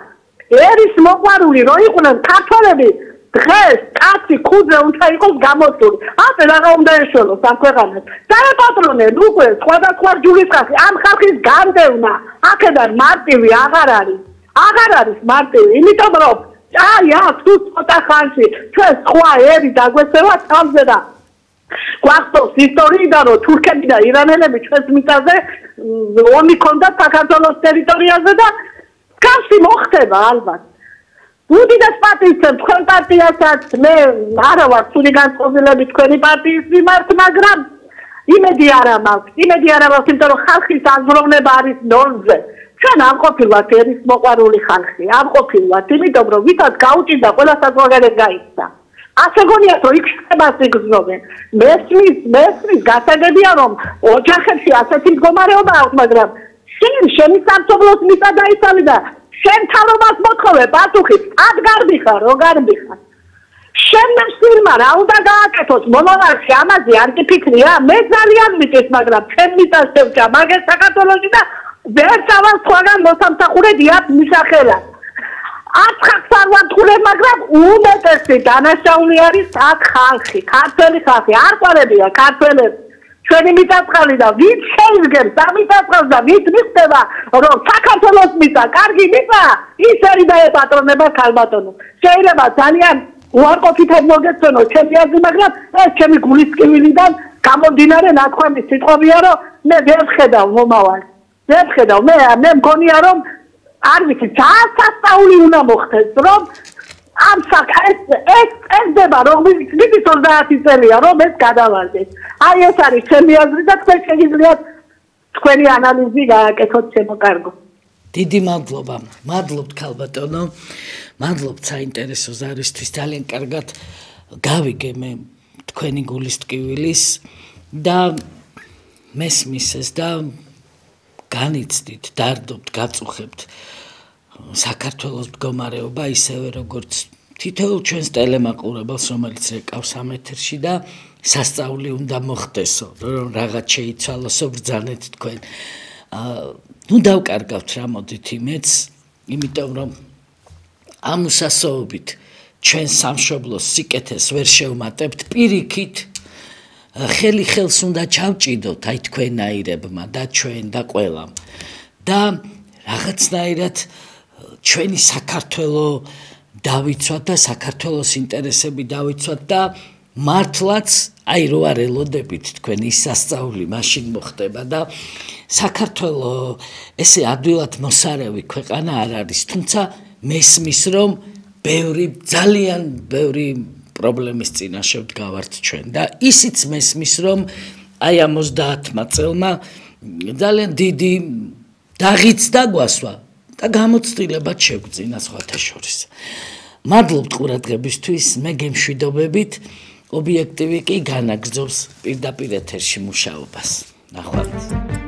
ერის მოყვარული რო იყვნენ ქართველები, დღეს კაცი ხუძე უნდა იყოს გამოსული. ასე რაღა უნდა ეშველოს ამ ქვეყანას. დაეპატრონენ უკვე სხვადასხვა ჯულისხმები, ამ ხალხის განდევნა აქედან მარტივი აღარ არის მარტივი, იმიტომ რომ აი აქ თუ ცოტა ხანში ჩვენ სხვა ერი დაგვეცევა თავზე და გვახსოვს ისტორიიდან რომ თურქები და ირანელები ჩვენს მიწაზე ომი ჰქონდათ საქართველოს ტერიტორიაზე და მსგავსი მოხდება ალბათ. უდიდეს პატივს თქვენ პარტიასაც მე არა ვარ ცუდი განწყობილები თქვენი პარტიის მიმართ, მაგრამ იმედი არა მაქვს, იმიტომ რომ ხალხის აზროვნება არის ნოლზე. ჩვენ არ ყოფილვართ ერის მოყვარული ხალხი, არ ყოფილვართ, იმიტომ რომ ვისაც გაუჭირდა ყველა საზღვარგარეთ გაიქცა. ასე გონიათ რომ იქ შეხებას იგრძნობენ. მესმის გასაგებია რომ ოჯახებში ასეთი მდგომარეობა აქვს, მაგრამ შენი სამშობლოს მიწა დაიცავი და შენ თავობას მოთხოვე პასუხით, ადგარდი ხარ, რო გარბი ხარ. შენ მსილმა რა უნდა გააკეთოს მომავალში, ამაზე არ გიფიქრია? მე ძალიან მიწეს, მაგრამ ჩემ მიწას შევჭა მაგას საქართველოში და ვერ წავალ სხვაგან მოსამსახურე დიახ მისახელად. აცხადს არ ვამთხურე, მაგრამ უმეტესი დანაშაული არის აქ ხალხი, ქართველი ხალხი, არ ყვარებია ქართველები. ჩვენი მიწაწყალი და ვით შეიძგებს ამ მიწაწყალს და ვით მიხდება, რომ საქართველოს მიწა, კარგი მიწა, ის არის დაეპატრონება ქალბატონო. შეიძლება ძალიან უარყოფითად მოგეცნო ჩემი აზრი, მაგრამ ეს ჩემი გულის ტკივილიდან გამომდინარე ნათქვამი სიტყვებია, რომ მე ვერ ვხედავ მომავალს. ვერ ვხედავ, მე მგონია რომ არ ვიცი, ძალიან სასწაული უნდა მოხდეს, რომ ამ ეს დება, რომ ვიცით 30 წელია, რომ ეს გადავალდეს. აი ეს არის ჩემი აზრი და თქვენ შეგიძლიათ თქვენი ანალიზი გააკეთოთ შემოკარგო. დიდი მადლობა. მადლობთ ქალბატონო. მადლობთ საინტერესო ზარისთვის. ძალიან კარგად გავიგე მე თქვენი გულის ტკივილის და მესმის ეს და განიცდით, დარდობთ, გაწუხებთ საქართველოს მდგომარეობა ისევე როგორც თითოეულ ჩვენს ტელემაყურებელს, რომელიც რეკავს ამ ეთერში და სასწაული უნდა მოხდესო, რომ რაღაც შეიცვალოსო, ბრძანეთ თქვენ. ნუ დავკარგავთ რა მოდით იმედს, იმიტომ რომ ამ უსასოობით ჩვენ სამშობლოს სიკეთეს ვერ შევმატებთ, პირიქით ხელი ხელს უნდა ჩავჭიდოთ აი თქვენაირებმა და ჩვენ და ყველამ და რაღაცნაირად ჩვენი საქართველო დავიცვათ და საქართველოს ინტერესები დავიცვათ და მართლაც აი რო არ ელოდებით თქვენ ის სასწაული მაშინ მოხდება და საქართველო ესე ადვილად მოსარევი ქვეყანა არ არის, თუმცა მესმის რომ ძალიან ბევრი პრობლემის წინაშე ვდგავართ ჩვენ და ისიც მესმის რომ აი ამ 30 წელმა ძალიან დიდი დაღიც დაგვასვა და გამოცდილებად შეგვძინა სხვათა შორის. მადლობთ ყურადღებისთვის, მე გემშვიდობებით, ობიექტივი კი განაგრძობს პირდაპირ ეთერში მუშაობას. ნახვამდის.